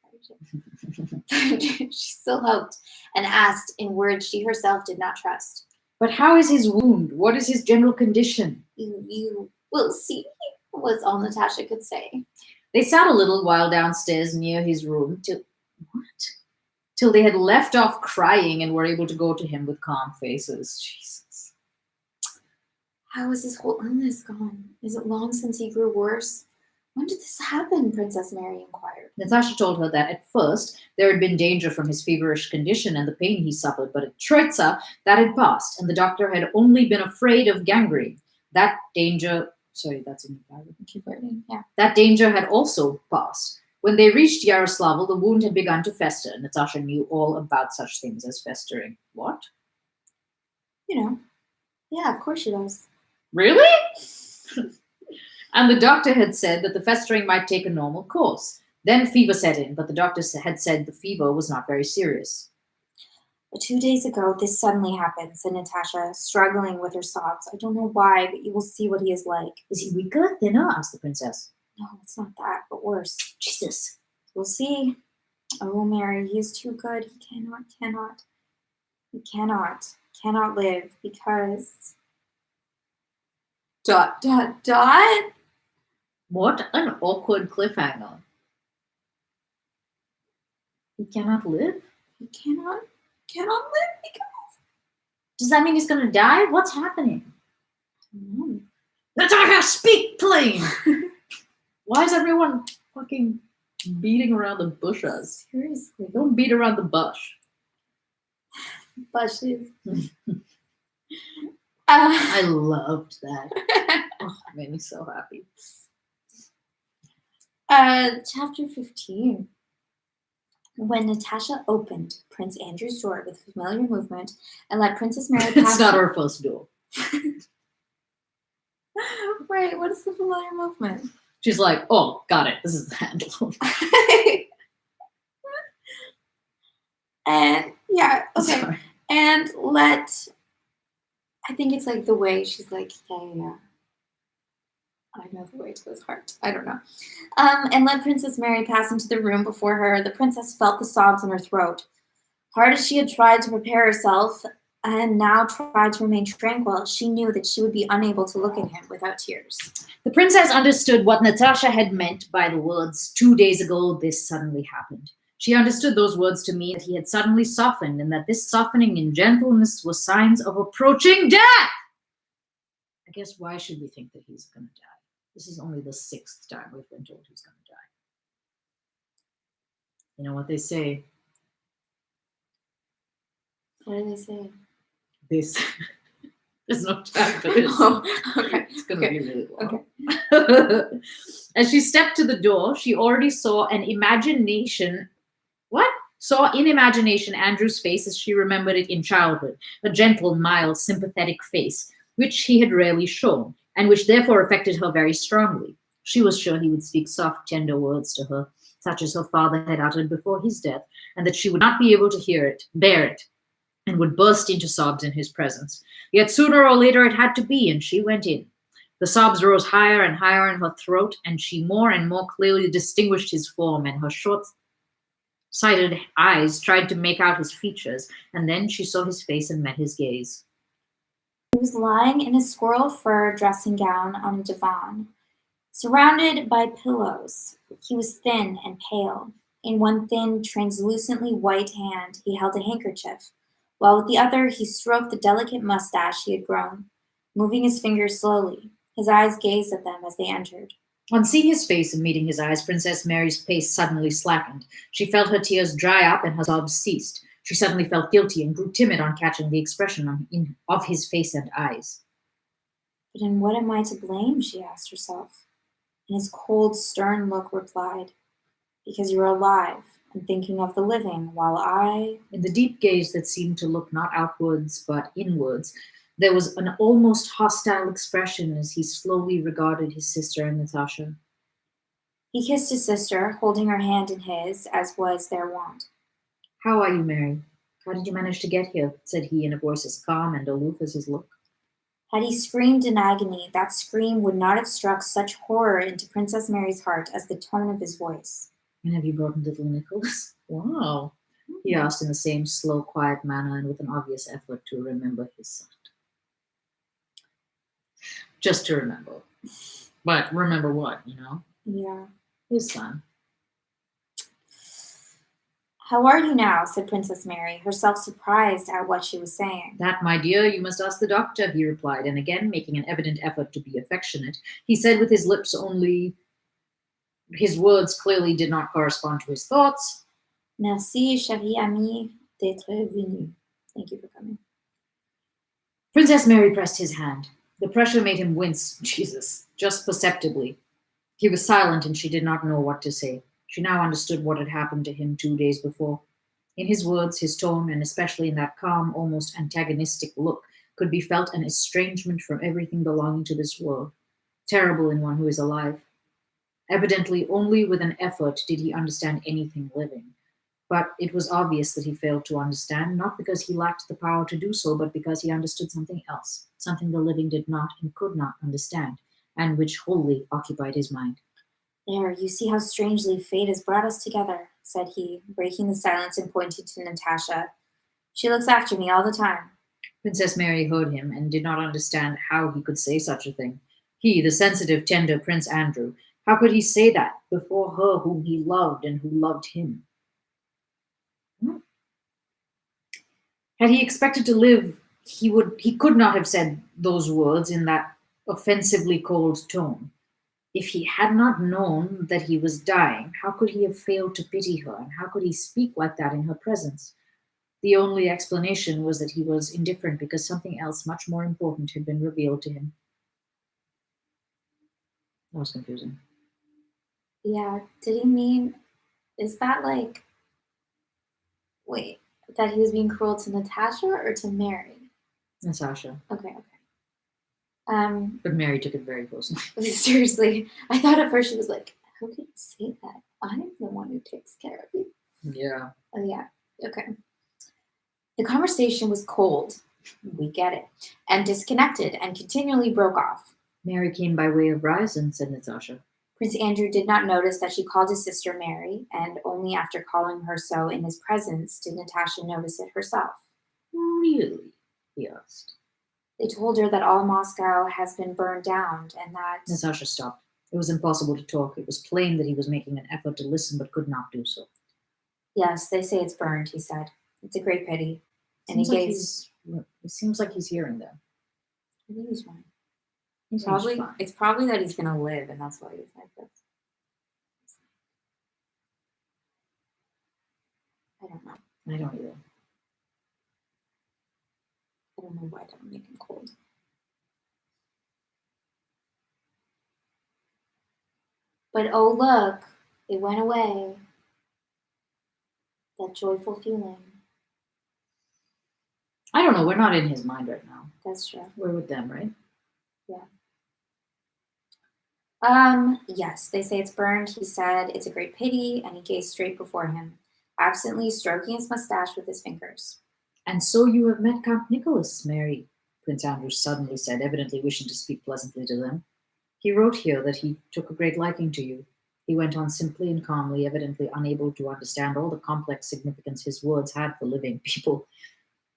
crier. She still hoped and asked in words she herself did not trust. But how is his wound? What is his general condition? You will see, was all Natasha could say. They sat a little while downstairs near his room till they had left off crying and were able to go to him with calm faces. Jesus. How is his whole illness gone? Is it long since he grew worse? When did this happen? Princess Mary inquired. Natasha told her that at first there had been danger from his feverish condition and the pain he suffered, but at Troitsa that had passed, and the doctor had only been afraid of gangrene. That danger, sorry, that's in the Bible. Keep reading. Yeah. That danger had also passed. When they reached Yaroslavl, the wound had begun to fester. Natasha knew all about such things as festering. What? You know. Yeah, of course she does. Really? And the doctor had said that the festering might take a normal course. Then fever set in, but the doctor had said the fever was not very serious. But 2 days ago, this suddenly happened, said Natasha, struggling with her sobs. I don't know why, but you will see what he is like. Is he weaker, thinner? Asked the princess. No, it's not that, but worse. Jesus. We'll see. Oh, Mary, he is too good. He cannot live because... ... What an awkward cliffhanger. He cannot live? He cannot live because... Does that mean he's going to die? What's happening? I don't know. Natasha, speak plain! Why is everyone fucking beating around the bushes? Seriously. Don't beat around the bush. Bushes. I loved that. Oh, it made me so happy. Chapter 15. When Natasha opened Prince Andrew's door with familiar movement and let Princess Mary pass... It's not her first door. Right, what is the familiar movement? She's like, oh, got it. This is the handle. And, yeah, okay. Sorry. And I think it's like the way she's like, yeah. I know the way to his heart. I don't know. And let Princess Mary pass into the room before her. The princess felt the sobs in her throat. Hard as she had tried to prepare herself and now tried to remain tranquil, she knew that she would be unable to look at him without tears. The princess understood what Natasha had meant by the words, 2 days ago, this suddenly happened. She understood those words to mean that he had suddenly softened and that this softening and gentleness were signs of approaching death. I guess why should we think that he's going to die? This is only the 6th time we've been told he's going to die. You know what they say? What do they say? This. There's no time for this. Oh, okay. It's going to be really long. Okay. As she stepped to the door, she already saw in imagination Andrew's face as she remembered it in childhood, a gentle, mild, sympathetic face, which he had rarely shown, and which therefore affected her very strongly. She was sure he would speak soft, tender words to her, such as her father had uttered before his death, and that she would not be able to bear it, and would burst into sobs in his presence. Yet sooner or later it had to be, and she went in. The sobs rose higher and higher in her throat, and she more and more clearly distinguished his form, and her short-sighted eyes tried to make out his features, and then she saw his face and met his gaze. He was lying in his squirrel fur dressing gown on a divan, surrounded by pillows. He was thin and pale. In one thin, translucently white hand, he held a handkerchief, while with the other he stroked the delicate mustache he had grown, moving his fingers slowly. His eyes gazed at them as they entered. On seeing his face and meeting his eyes, Princess Mary's pace suddenly slackened. She felt her tears dry up and her sobs ceased. She suddenly felt guilty and grew timid on catching the expression of his face and eyes. But in what am I to blame? She asked herself. And his cold, stern look replied, because you're alive and thinking of the living, while I. In the deep gaze that seemed to look not outwards but inwards, there was an almost hostile expression as he slowly regarded his sister and Natasha. He kissed his sister, holding her hand in his, as was their wont. How are you, Mary? How did you manage to get here? Said he in a voice as calm and aloof as his look. Had he screamed in agony, that scream would not have struck such horror into Princess Mary's heart as the tone of his voice. And have you brought little Nicholas? Wow, he asked in the same slow, quiet manner and with an obvious effort to remember his son. Just to remember. But remember what, Yeah. His son. How are you now? Said Princess Mary, herself surprised at what she was saying. That, my dear, you must ask the doctor, he replied, and again, making an evident effort to be affectionate, he said with his lips only, his words clearly did not correspond to his thoughts. Merci, chérie amie, d'être venue. Thank you for coming. Princess Mary pressed his hand. The pressure made him wince, Jesus, just perceptibly. He was silent and she did not know what to say. She now understood what had happened to him 2 days before. In his words, his tone, and especially in that calm, almost antagonistic look, could be felt an estrangement from everything belonging to this world, terrible in one who is alive. Evidently, only with an effort did he understand anything living. But it was obvious that he failed to understand, not because he lacked the power to do so, but because he understood something else, something the living did not and could not understand, and which wholly occupied his mind. There, you see how strangely fate has brought us together, said he, breaking the silence and pointing to Natasha. She looks after me all the time. Princess Mary heard him and did not understand how he could say such a thing. He, the sensitive, tender Prince Andrew, how could he say that before her whom he loved and who loved him? Had he expected to live, he could not have said those words in that offensively cold tone. If he had not known that he was dying, how could he have failed to pity her, and how could he speak like that in her presence? The only explanation was that he was indifferent because something else much more important had been revealed to him. That was confusing. Yeah, did he mean, is that like, wait, that he was being cruel to Natasha or to Mary? Natasha. Okay. But Mary took it very personally. Seriously, I thought at first she was like, how can you say that? I'm the one who takes care of you. Yeah. Oh, yeah. Okay. The conversation was cold. We get it. And disconnected and continually broke off. Mary came by way of Ryazan, said Natasha. Prince Andrew did not notice that she called his sister Mary, and only after calling her so in his presence did Natasha notice it herself. Really? He asked. They told her that all Moscow has been burned down and that. Natasha stopped. It was impossible to talk. It was plain that he was making an effort to listen but could not do so. Yes, they say it's burned, he said. It's a great pity. And it seems like he's hearing them. I think he's fine. Fine. It's probably that he's gonna live, and that's why he's like this. I don't know. I don't either. I don't know why that would make him cold. But oh look, it went away. That joyful feeling. I don't know. We're not in his mind right now. That's true. We're with them, right? Yeah. Yes, they say it's burned. He said it's a great pity, and he gazed straight before him, absently stroking his mustache with his fingers. And so you have met Count Nicholas, Mary, Prince Andrew suddenly said, evidently wishing to speak pleasantly to them. He wrote here that he took a great liking to you. He went on simply and calmly, evidently unable to understand all the complex significance his words had for living people.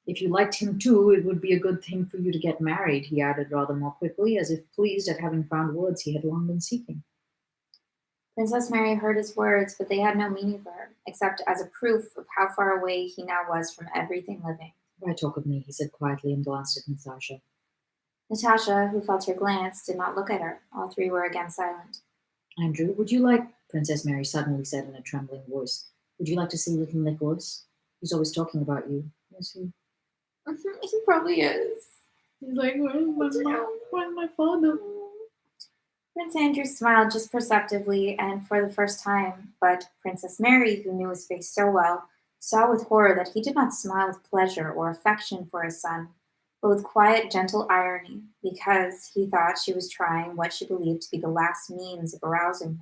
If you liked him too, it would be a good thing for you to get married, he added rather more quickly, as if pleased at having found words he had long been seeking. Princess Mary heard his words, but they had no meaning for her, except as a proof of how far away he now was from everything living. Why talk of me, he said quietly and glanced at Natasha. Natasha, who felt her glance, did not look at her. All three were again silent. Andrew, would you like, Princess Mary suddenly said in a trembling voice, would you like to see little Nicholas? He's always talking about you. Yes, He probably is. he's like, where's my father? Prince Andrew smiled just perceptibly and for the first time, but Princess Mary, who knew his face so well, saw with horror that he did not smile with pleasure or affection for his son, but with quiet, gentle irony, because he thought she was trying what she believed to be the last means of arousing him.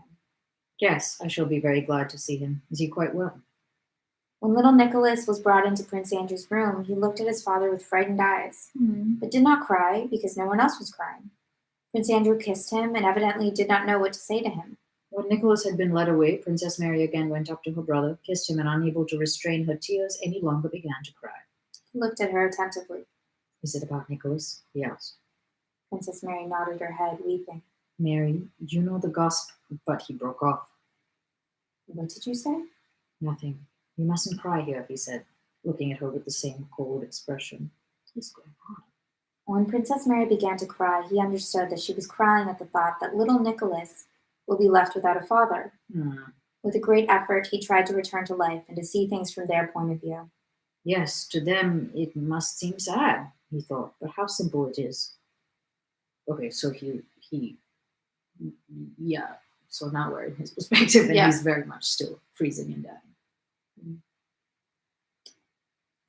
Yes, I shall be very glad to see him. Is he quite well? When little Nicholas was brought into Prince Andrew's room, he looked at his father with frightened eyes, but did not cry because no one else was crying. Prince Andrew kissed him and evidently did not know what to say to him. When Nicholas had been led away, Princess Mary again went up to her brother, kissed him, and unable to restrain her tears any longer, began to cry. He looked at her attentively. Is it about Nicholas? He asked. Princess Mary nodded her head, weeping. Mary, you know the gospel, but he broke off. What did you say? Nothing. You mustn't cry here, he said, looking at her with the same cold expression. What's going on? When Princess Mary began to cry, he understood that she was crying at the thought that little Nicholas will be left without a father. With a great effort, he tried to return to life and to see things from their point of view. Yes, to them it must seem sad, he thought, but how simple it is. Okay, so yeah, so now we're in his perspective, and he's very much still freezing and dying.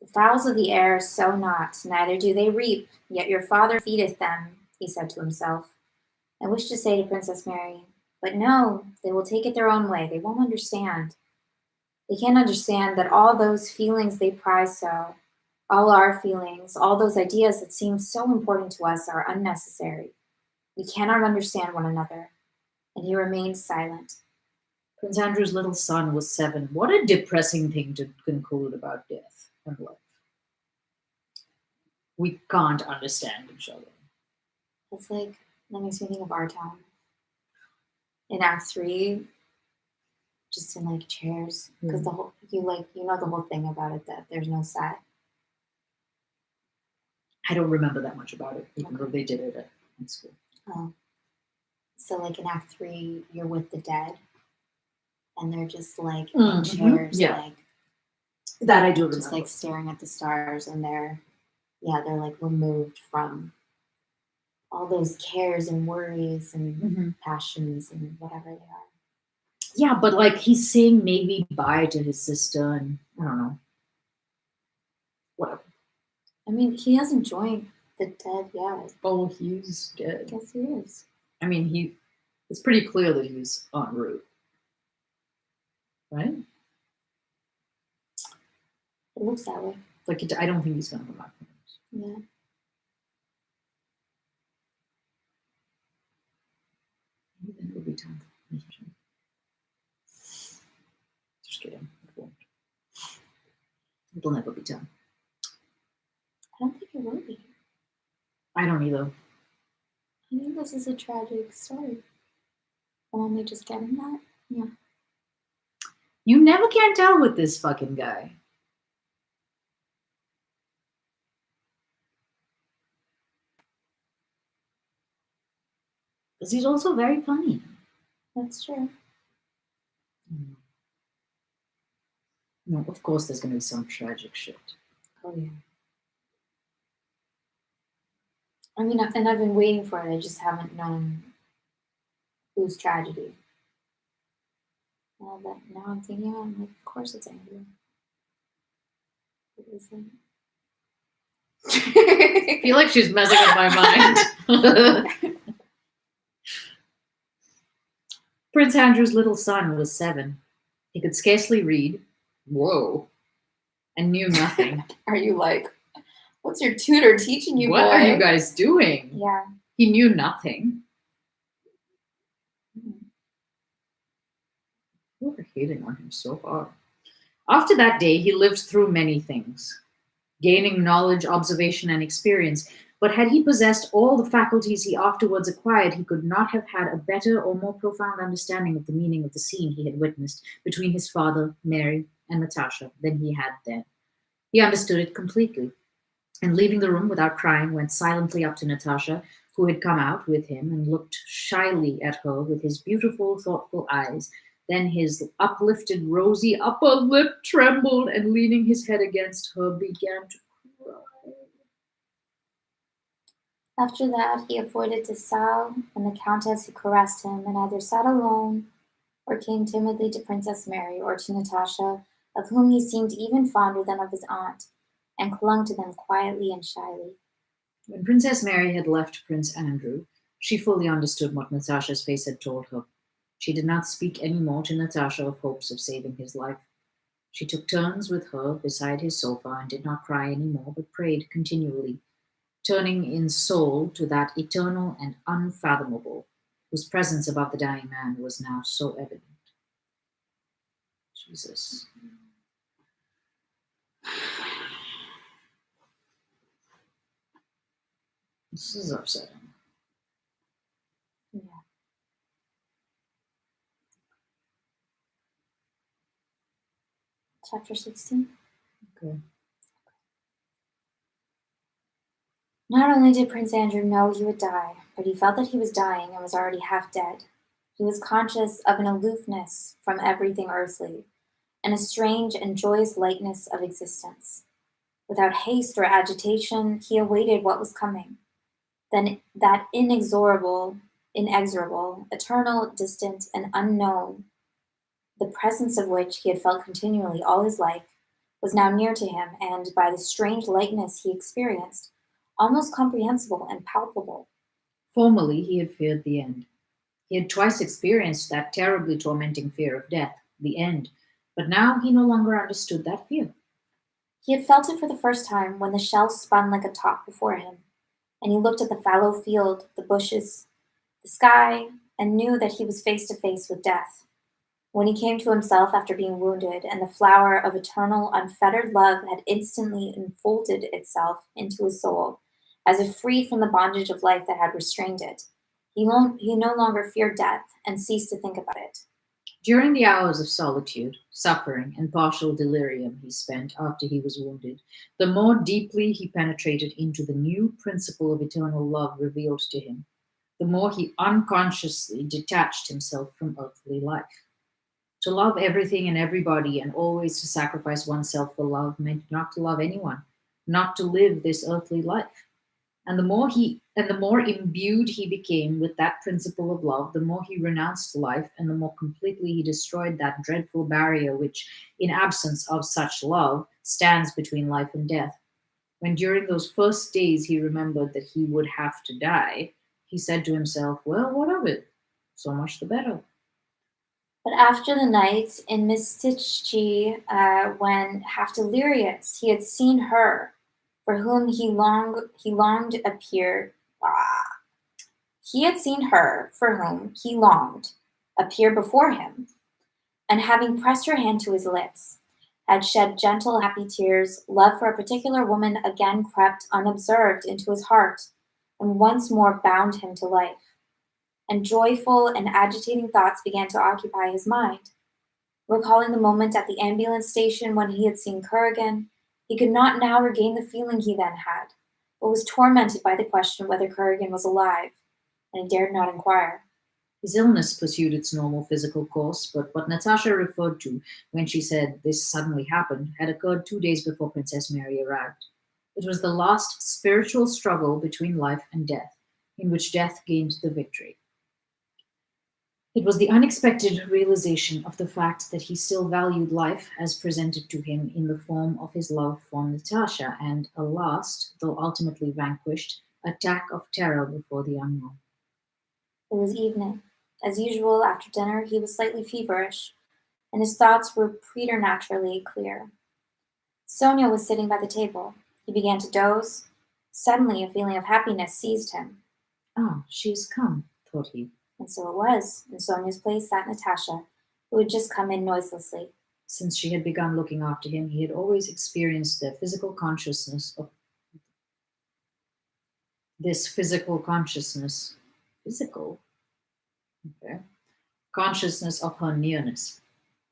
The fowls of the air sow not, neither do they reap, yet your Father feedeth them, he said to himself. I wish to say to Princess Mary, but no, they will take it their own way. They won't understand. They can't understand that all those feelings they prize so, all our feelings, all those ideas that seem so important to us are unnecessary. We cannot understand one another. And he remained silent. Prince Andrew's little son was 7. What a depressing thing to conclude about death and life. We can't understand each other. It's like, that makes me think of our town. In Act 3, just in like chairs, because the whole you know the whole thing about it, that there's no set. I don't remember that much about it, even though they did it at school. Oh, so like in Act 3, you're with the dead, and they're just like in chairs, like that I do remember. Just like staring at the stars, and they're like removed from all those cares and worries and passions and whatever they are. Yeah, but like he's saying maybe bye to his sister, and I don't know. Whatever. I mean, he hasn't joined the dead yet. Oh, he's dead. I guess he is. I mean, it's pretty clear that he's en route. Right? It looks that way. Like, I don't think he's going to come back. Yeah. Maybe then it'll be time for me. Just kidding. It won't. It'll never be time. I don't think it will be. I don't either. I think this is a tragic story. I'm only just getting that. Yeah. You never can tell with this fucking guy. Because he's also very funny. That's true. No, of course there's going to be some tragic shit. Oh, yeah. I mean, and I've been waiting for it. I just haven't known whose tragedy. Now I'm thinking, I'm like, of course it's Andrew. What is it? I feel like she's messing with my mind. Prince Andrew's little son was 7. He could scarcely read. Whoa. And knew nothing. Are you like, what's your tutor teaching you, What boy? are you guys doing? Yeah. He knew nothing. We're hating on him so hard. After that day, he lived through many things, gaining knowledge, observation, and experience. But had he possessed all the faculties he afterwards acquired, he could not have had a better or more profound understanding of the meaning of the scene he had witnessed between his father, Mary, and Natasha than he had then. He understood it completely, and leaving the room without crying, went silently up to Natasha, who had come out with him, and looked shyly at her with his beautiful, thoughtful eyes, Then his uplifted rosy upper lip trembled, and leaning his head against her, began to cry. After that, he avoided Dessau and the countess who caressed him, and either sat alone or came timidly to Princess Mary or to Natasha, of whom he seemed even fonder than of his aunt, and clung to them quietly and shyly. When Princess Mary had left Prince Andrew, she fully understood what Natasha's face had told her. She did not speak any more to Natasha of hopes of saving his life. She took turns with her beside his sofa and did not cry any more, but prayed continually, turning in soul to that eternal and unfathomable, whose presence above the dying man was now so evident. Jesus. This is upsetting. Yeah. Chapter 16. Okay. Not only did Prince Andrew know he would die, but he felt that he was dying and was already half dead. He was conscious of an aloofness from everything earthly, and a strange and joyous lightness of existence. Without haste or agitation, he awaited what was coming. Then that inexorable, eternal, distant, and unknown, the presence of which he had felt continually all his life, was now near to him, and by the strange likeness he experienced, almost comprehensible and palpable. Formerly, he had feared the end. He had twice experienced that terribly tormenting fear of death, the end, but now he no longer understood that fear. He had felt it for the first time when the shell spun like a top before him, and he looked at the fallow field, the bushes, the sky, and knew that he was face to face with death. When he came to himself after being wounded, and the flower of eternal, unfettered love had instantly enfolded itself into his soul, as if freed from the bondage of life that had restrained it, he no longer feared death and ceased to think about it. During the hours of solitude, suffering, and partial delirium he spent after he was wounded, the more deeply he penetrated into the new principle of eternal love revealed to him, the more he unconsciously detached himself from earthly life. To love everything and everybody and always to sacrifice oneself for love meant not to love anyone, not to live this earthly life. And the more imbued he became with that principle of love, the more he renounced life and the more completely he destroyed that dreadful barrier which, in absence of such love, stands between life and death. When during those first days he remembered that he would have to die, he said to himself, well, what of it? So much the better. But after the night in Mystici, when, half delirious, he had seen her, for whom he longed appear. He had seen her, for whom he longed, appear before him, and having pressed her hand to his lips, had shed gentle, happy tears, love for a particular woman again crept unobserved into his heart, and once more bound him to life. And joyful and agitating thoughts began to occupy his mind. Recalling the moment at the ambulance station when he had seen Kurgan, he could not now regain the feeling he then had, but was tormented by the question whether Kurgan was alive, and he dared not inquire. His illness pursued its normal physical course, but what Natasha referred to when she said this suddenly happened had occurred 2 days before Princess Mary arrived. It was the last spiritual struggle between life and death, in which death gained the victory. It was the unexpected realization of the fact that he still valued life as presented to him in the form of his love for Natasha and a last, though ultimately vanquished, attack of terror before the unknown. It was evening. As usual, after dinner, he was slightly feverish, and his thoughts were preternaturally clear. Sonia was sitting by the table. He began to doze. Suddenly, a feeling of happiness seized him, Ah, she has come, thought he. and so it was. In Sonia's place sat Natasha, who had just come in noiselessly. Since she had begun looking after him, he had always experienced the physical consciousness of this physical consciousness. Physical? Okay. Consciousness of her nearness.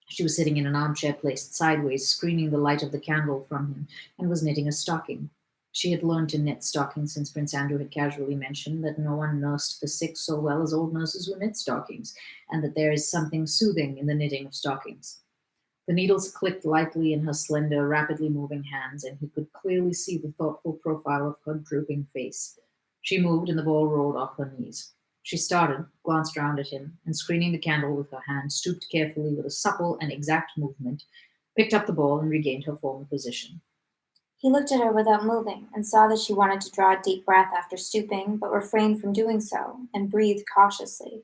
She was sitting in an armchair placed sideways, screening the light of the candle from him, and was knitting a stocking. She had learned to knit stockings since Prince Andrew had casually mentioned that no one nursed the sick so well as old nurses who knit stockings, and that there is something soothing in the knitting of stockings. The needles clicked lightly in her slender, rapidly moving hands, and he could clearly see the thoughtful profile of her drooping face. She moved, and the ball rolled off her knees. She started, glanced round at him, and screening the candle with her hand, stooped carefully with a supple and exact movement, picked up the ball, and regained her former position. He looked at her without moving and saw that she wanted to draw a deep breath after stooping, but refrained from doing so and breathed cautiously.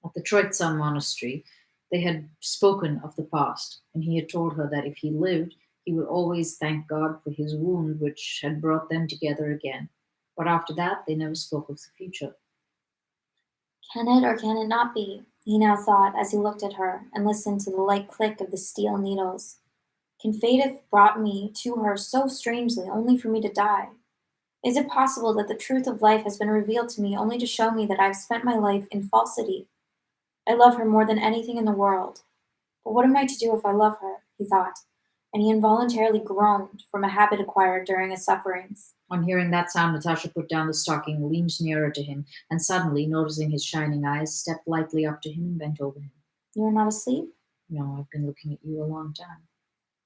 At the Troitsa monastery, they had spoken of the past, and he had told her that if he lived, he would always thank God for his wound which had brought them together again. But after that, they never spoke of the future. Can it or can it not be? He now thought as he looked at her and listened to the light click of the steel needles. Can fate have brought me to her so strangely only for me to die? Is it possible that the truth of life has been revealed to me only to show me that I have spent my life in falsity? I love her more than anything in the world. But what am I to do if I love her? He thought, and he involuntarily groaned from a habit acquired during his sufferings. On hearing that sound, Natasha put down the stocking, leaned nearer to him, and suddenly, noticing his shining eyes, stepped lightly up to him and bent over him. You are not asleep? No, I've been looking at you a long time.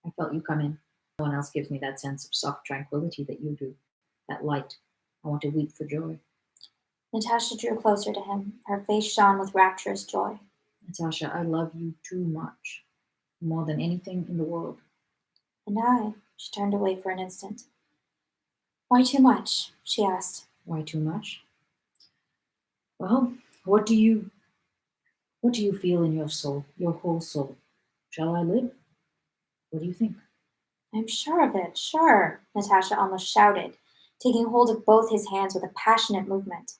I felt you come in. No one else gives me that sense of soft tranquility that you do. That light. I want to weep for joy. Natasha drew closer to him. Her face shone with rapturous joy. Natasha, I love you too much. More than anything in the world. And I. She turned away for an instant. Why too much? She asked. Why too much? Well, what do you feel in your soul, your whole soul? Shall I live? What do you think? I'm sure of it, sure, Natasha almost shouted, taking hold of both his hands with a passionate movement.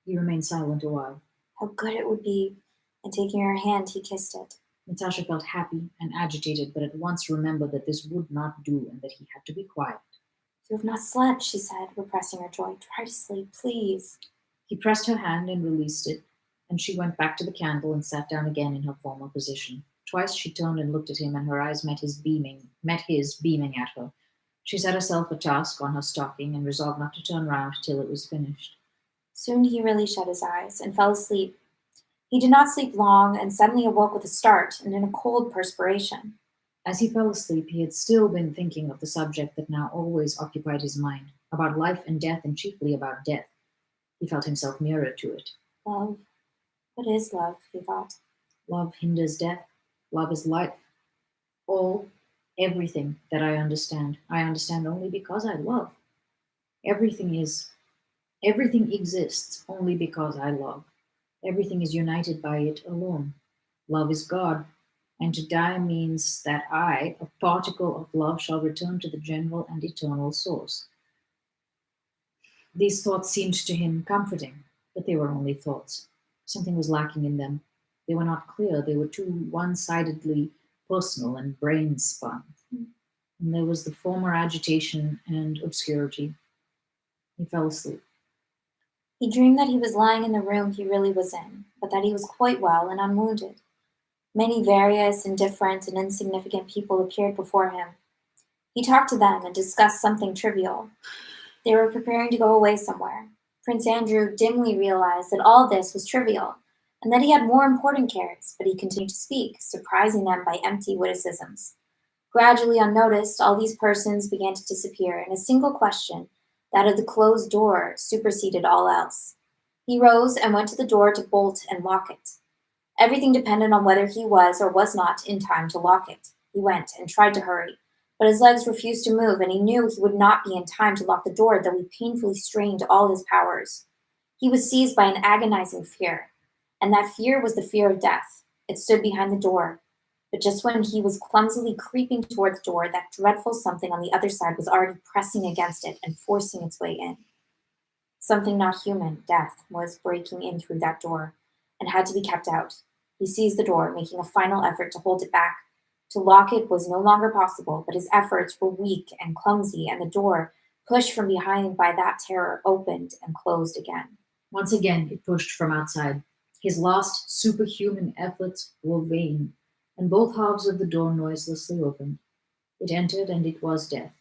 He remained silent a while. How good it would be, and taking her hand, he kissed it. Natasha felt happy and agitated, but at once remembered that this would not do and that he had to be quiet. You have not slept, she said, repressing her joy. Try to sleep, please. He pressed her hand and released it, and she went back to the candle and sat down again in her former position. Twice she turned and looked at him, and her eyes met his beaming at her. She set herself a task on her stocking and resolved not to turn round till it was finished. Soon he really shut his eyes and fell asleep. He did not sleep long and suddenly awoke with a start and in a cold perspiration. As he fell asleep, he had still been thinking of the subject that now always occupied his mind, about life and death, and chiefly about death. He felt himself nearer to it. Love. What is love? He thought. Love hinders death. Love is life. Everything that I understand only because I love. Everything exists only because I love. Everything is united by it alone. Love is God, and to die means that I, a particle of love, shall return to the general and eternal source. These thoughts seemed to him comforting, but they were only thoughts. Something was lacking in them. They were not clear. They were too one-sidedly personal and brain-spun. And there was the former agitation and obscurity. He fell asleep. He dreamed that he was lying in the room he really was in, but that he was quite well and unwounded. Many various and different and insignificant people appeared before him. He talked to them and discussed something trivial. They were preparing to go away somewhere. Prince Andrew dimly realized that all this was trivial, and that he had more important cares, but he continued to speak, surprising them by empty witticisms. Gradually unnoticed, all these persons began to disappear, and a single question, that of the closed door, superseded all else. He rose and went to the door to bolt and lock it. Everything depended on whether he was or was not in time to lock it. He went and tried to hurry, but his legs refused to move, and he knew he would not be in time to lock the door, though he painfully strained all his powers. He was seized by an agonizing fear, and that fear was the fear of death. It stood behind the door, but just when he was clumsily creeping toward the door, that dreadful something on the other side was already pressing against it and forcing its way in. Something not human, death, was breaking in through that door, and had to be kept out. He seized the door, making a final effort to hold it back. To lock it was no longer possible, but his efforts were weak and clumsy, and the door, pushed from behind by that terror, opened and closed again. Once again it pushed from outside. His last superhuman efforts were vain, and both halves of the door noiselessly opened. It entered, and it was death.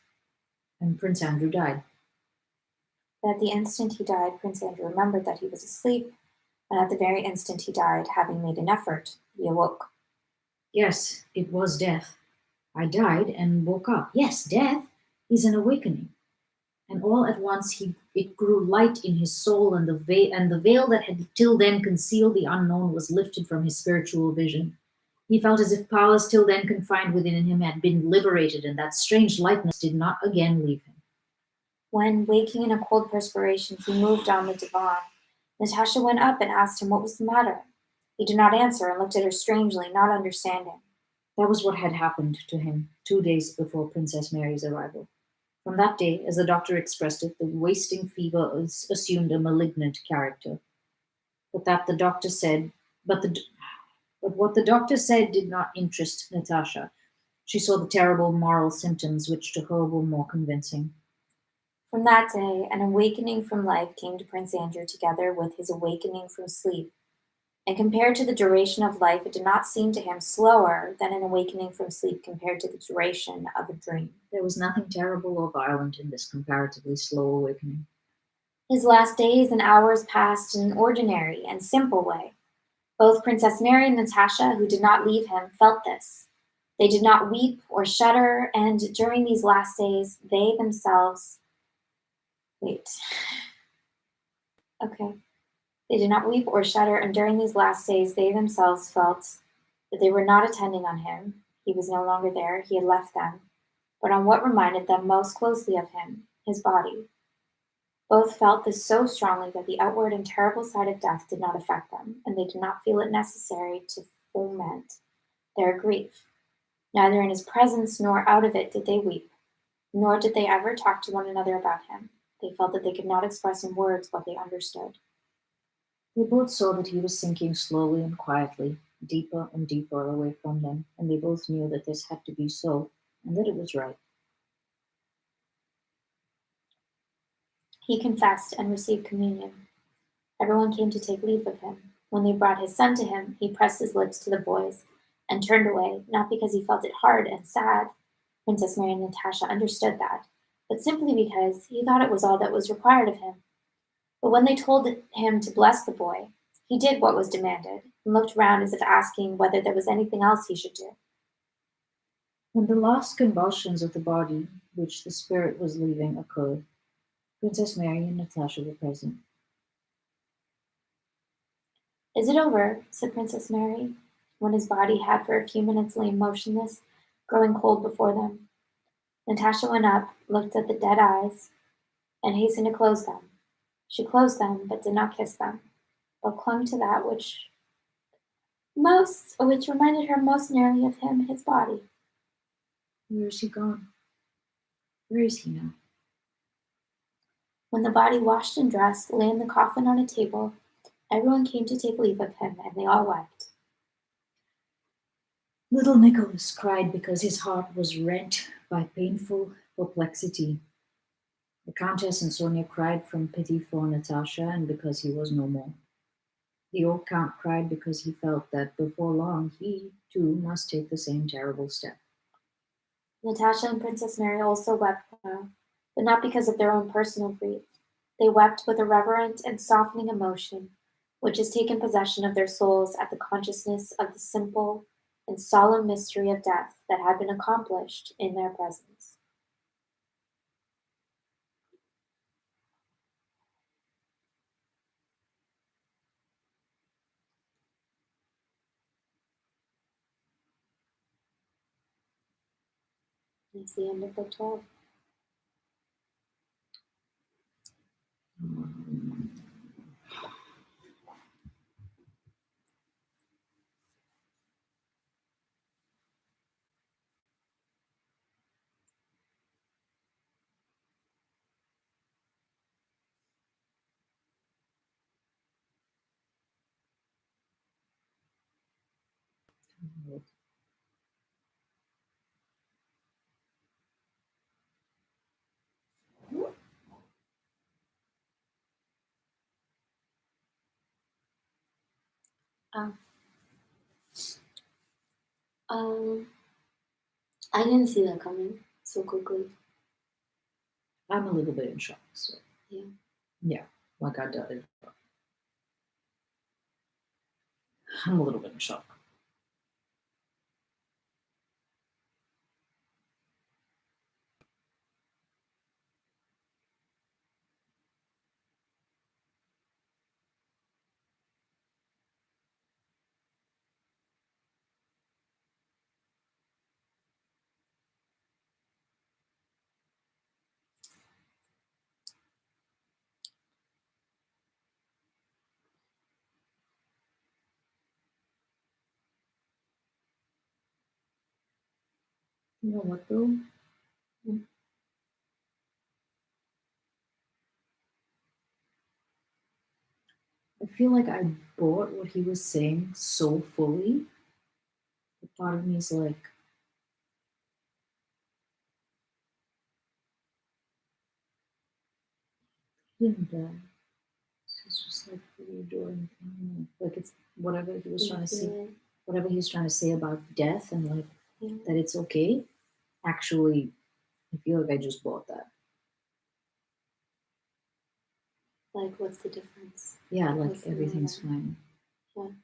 And Prince Andrew died. But at the instant he died, Prince Andrew remembered that he was asleep, and at the very instant he died, having made an effort, he awoke. Yes, it was death. I died and woke up. Yes, death is an awakening. And all at once it grew light in his soul, and the veil that had till then concealed the unknown was lifted from his spiritual vision. He felt as if powers till then confined within him had been liberated, and that strange lightness did not again leave him. When, waking in a cold perspiration, he moved on the divan, Natasha went up and asked him what was the matter. He did not answer and looked at her strangely, not understanding. That was what had happened to him 2 days before Princess Mary's arrival. From that day, as the doctor expressed it, the wasting fever assumed a malignant character. But that the doctor said, but what the doctor said did not interest Natasha. She saw the terrible moral symptoms which to her were more convincing. From that day, an awakening from life came to Prince Andrew together with his awakening from sleep. And compared to the duration of life, it did not seem to him slower than an awakening from sleep compared to the duration of a dream. There was nothing terrible or violent in this comparatively slow awakening. His last days and hours passed in an ordinary and simple way. Both Princess Mary and Natasha, who did not leave him, felt this. They did not weep or shudder, and during these last days, they themselves. Wait. Okay. They did not weep or shudder, and during these last days, they themselves felt that they were not attending on him. He was no longer there, he had left them, but on what reminded them most closely of him, his body. Both felt this so strongly that the outward and terrible side of death did not affect them, and they did not feel it necessary to foment their grief. Neither in his presence nor out of it did they weep, nor did they ever talk to one another about him. They felt that they could not express in words what they understood. They both saw that he was sinking slowly and quietly, deeper and deeper away from them, and they both knew that this had to be so, and that it was right. He confessed and received communion. Everyone came to take leave of him. When they brought his son to him, he pressed his lips to the boy's and turned away, not because he felt it hard and sad. Princess Mary and Natasha understood that, but simply because he thought it was all that was required of him. But when they told him to bless the boy, he did what was demanded and looked round as if asking whether there was anything else he should do. When the last convulsions of the body, which the spirit was leaving, occurred, Princess Mary and Natasha were present. Is it over? Said Princess Mary, when his body had for a few minutes lain motionless, growing cold before them. Natasha went up, looked at the dead eyes, and hastened to close them. She closed them, but did not kiss them, but clung to that which reminded her most nearly of him, his body. Where is he gone? Where is he now? When the body, washed and dressed, lay in the coffin on a table, everyone came to take leave of him, and they all wept. Little Nicholas cried because his heart was rent by painful perplexity. The Countess and Sonia cried from pity for Natasha and because he was no more. The old Count cried because he felt that before long he, too, must take the same terrible step. Natasha and Princess Mary also wept now, but not because of their own personal grief. They wept with a reverent and softening emotion, which has taken possession of their souls at the consciousness of the simple and solemn mystery of death that had been accomplished in their presence. That's the end of book 12. Um, um, I didn't see that coming so quickly. I'm a little bit in shock. So. Yeah. Yeah, like I did. I'm a little bit in shock. You know what though? I feel like I bought what he was saying so fully. But part of me is like, he didn't die. It's just like really adoring. I don't know. Like it's whatever he was trying to say, whatever he was trying to say about death and like that it's okay. Actually, I feel like I just bought that. Like, what's the difference? Yeah, like What's the everything's matter? fine.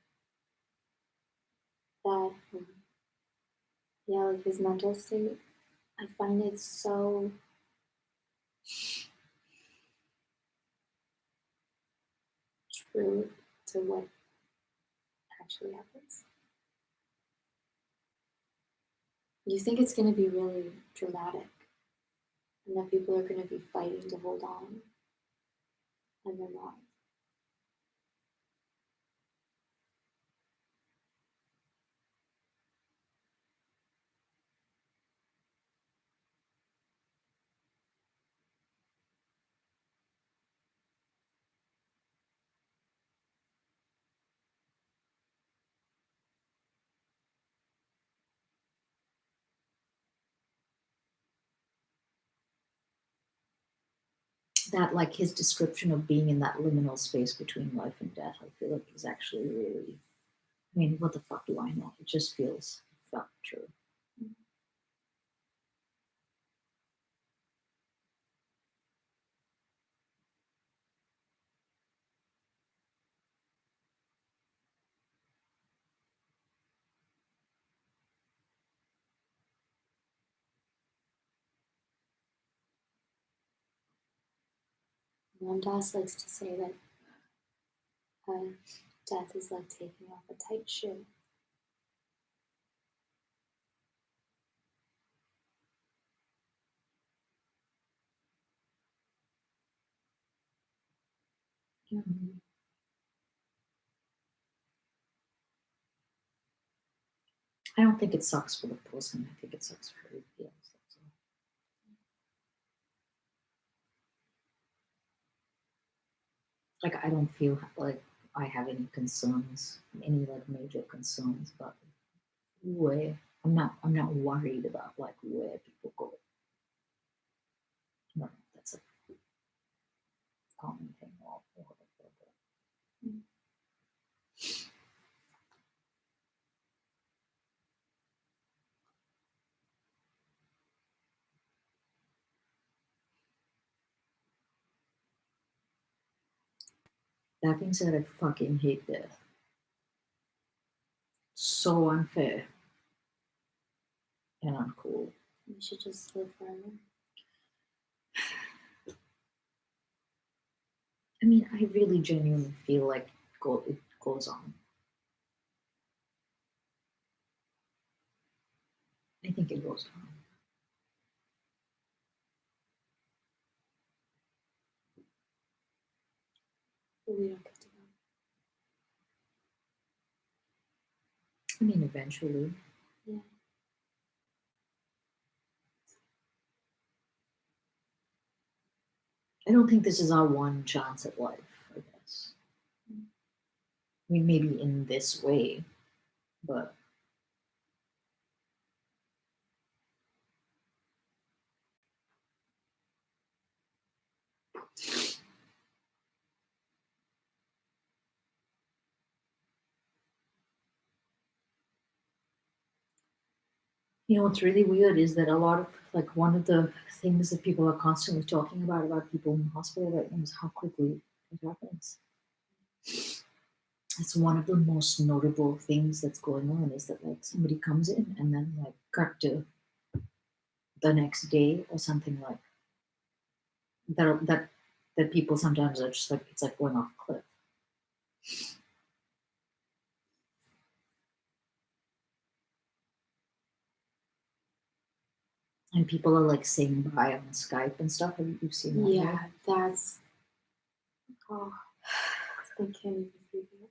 That, yeah, like his mental state, I find it so true to what actually happens. You think it's going to be really dramatic and that people are going to be fighting to hold on, and they're not. That like his description of being in that liminal space between life and death, I feel like is actually really. I mean, what the fuck do I know? It just feels felt true. Ram Dass likes to say that death is like taking off a tight shoe. Yeah. I don't think it sucks for the person. I think it sucks for everybody else. That's all. Like I don't feel like I have any concerns, any like major concerns about where I'm not worried about like where people go. No, that's a common thing all over the world. That being said, I fucking hate death. So unfair and uncool. We should just live forever. I mean, I really genuinely feel like it goes on. I think it goes on. But we don't get to know. I mean, eventually. Yeah. I don't think this is our one chance at life, I guess. I mean, maybe in this way, but you know what's really weird is that a lot of like one of the things that people are constantly talking about people in the hospital right now is how quickly it happens. It's one of the most notable things that's going on is that like somebody comes in and then like cut to the next day or something like that people sometimes are just like it's like going off a cliff. And people are like saying bye on Skype and stuff. Have you seen that? Yeah, right? that's. Oh, I can't even see that.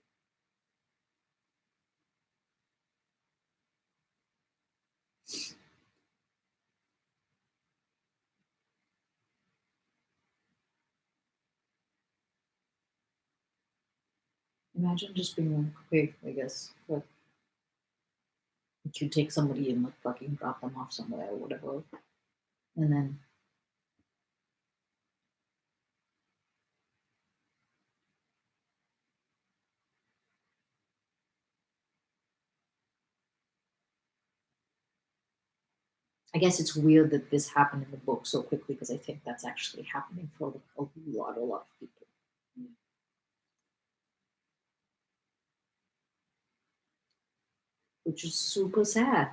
Imagine just being like, okay, I guess like you take somebody and like fucking drop them off somewhere or whatever. And then I guess it's weird that this happened in the book so quickly because I think that's actually happening for like, a lot of people. Which is super sad.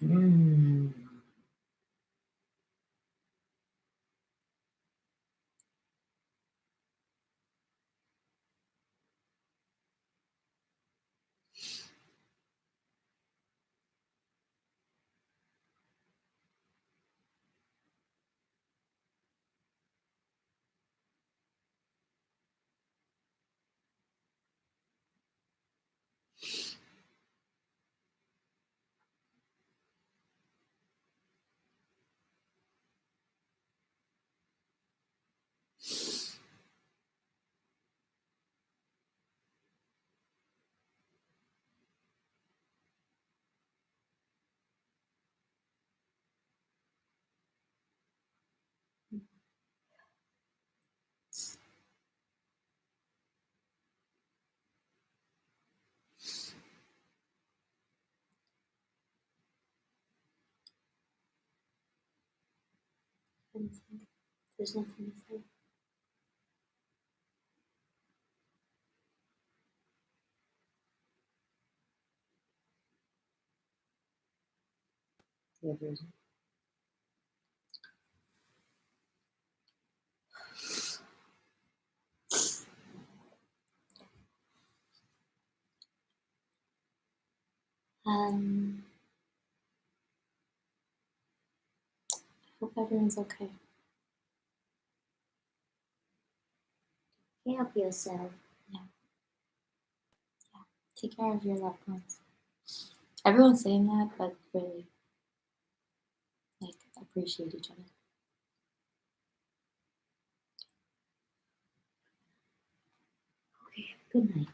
Mm. There's nothing to say. Yeah, there's Hope everyone's okay. Help yourself. Take care of your loved ones. Everyone's saying that, but really, like, appreciate each other. okay. Good night.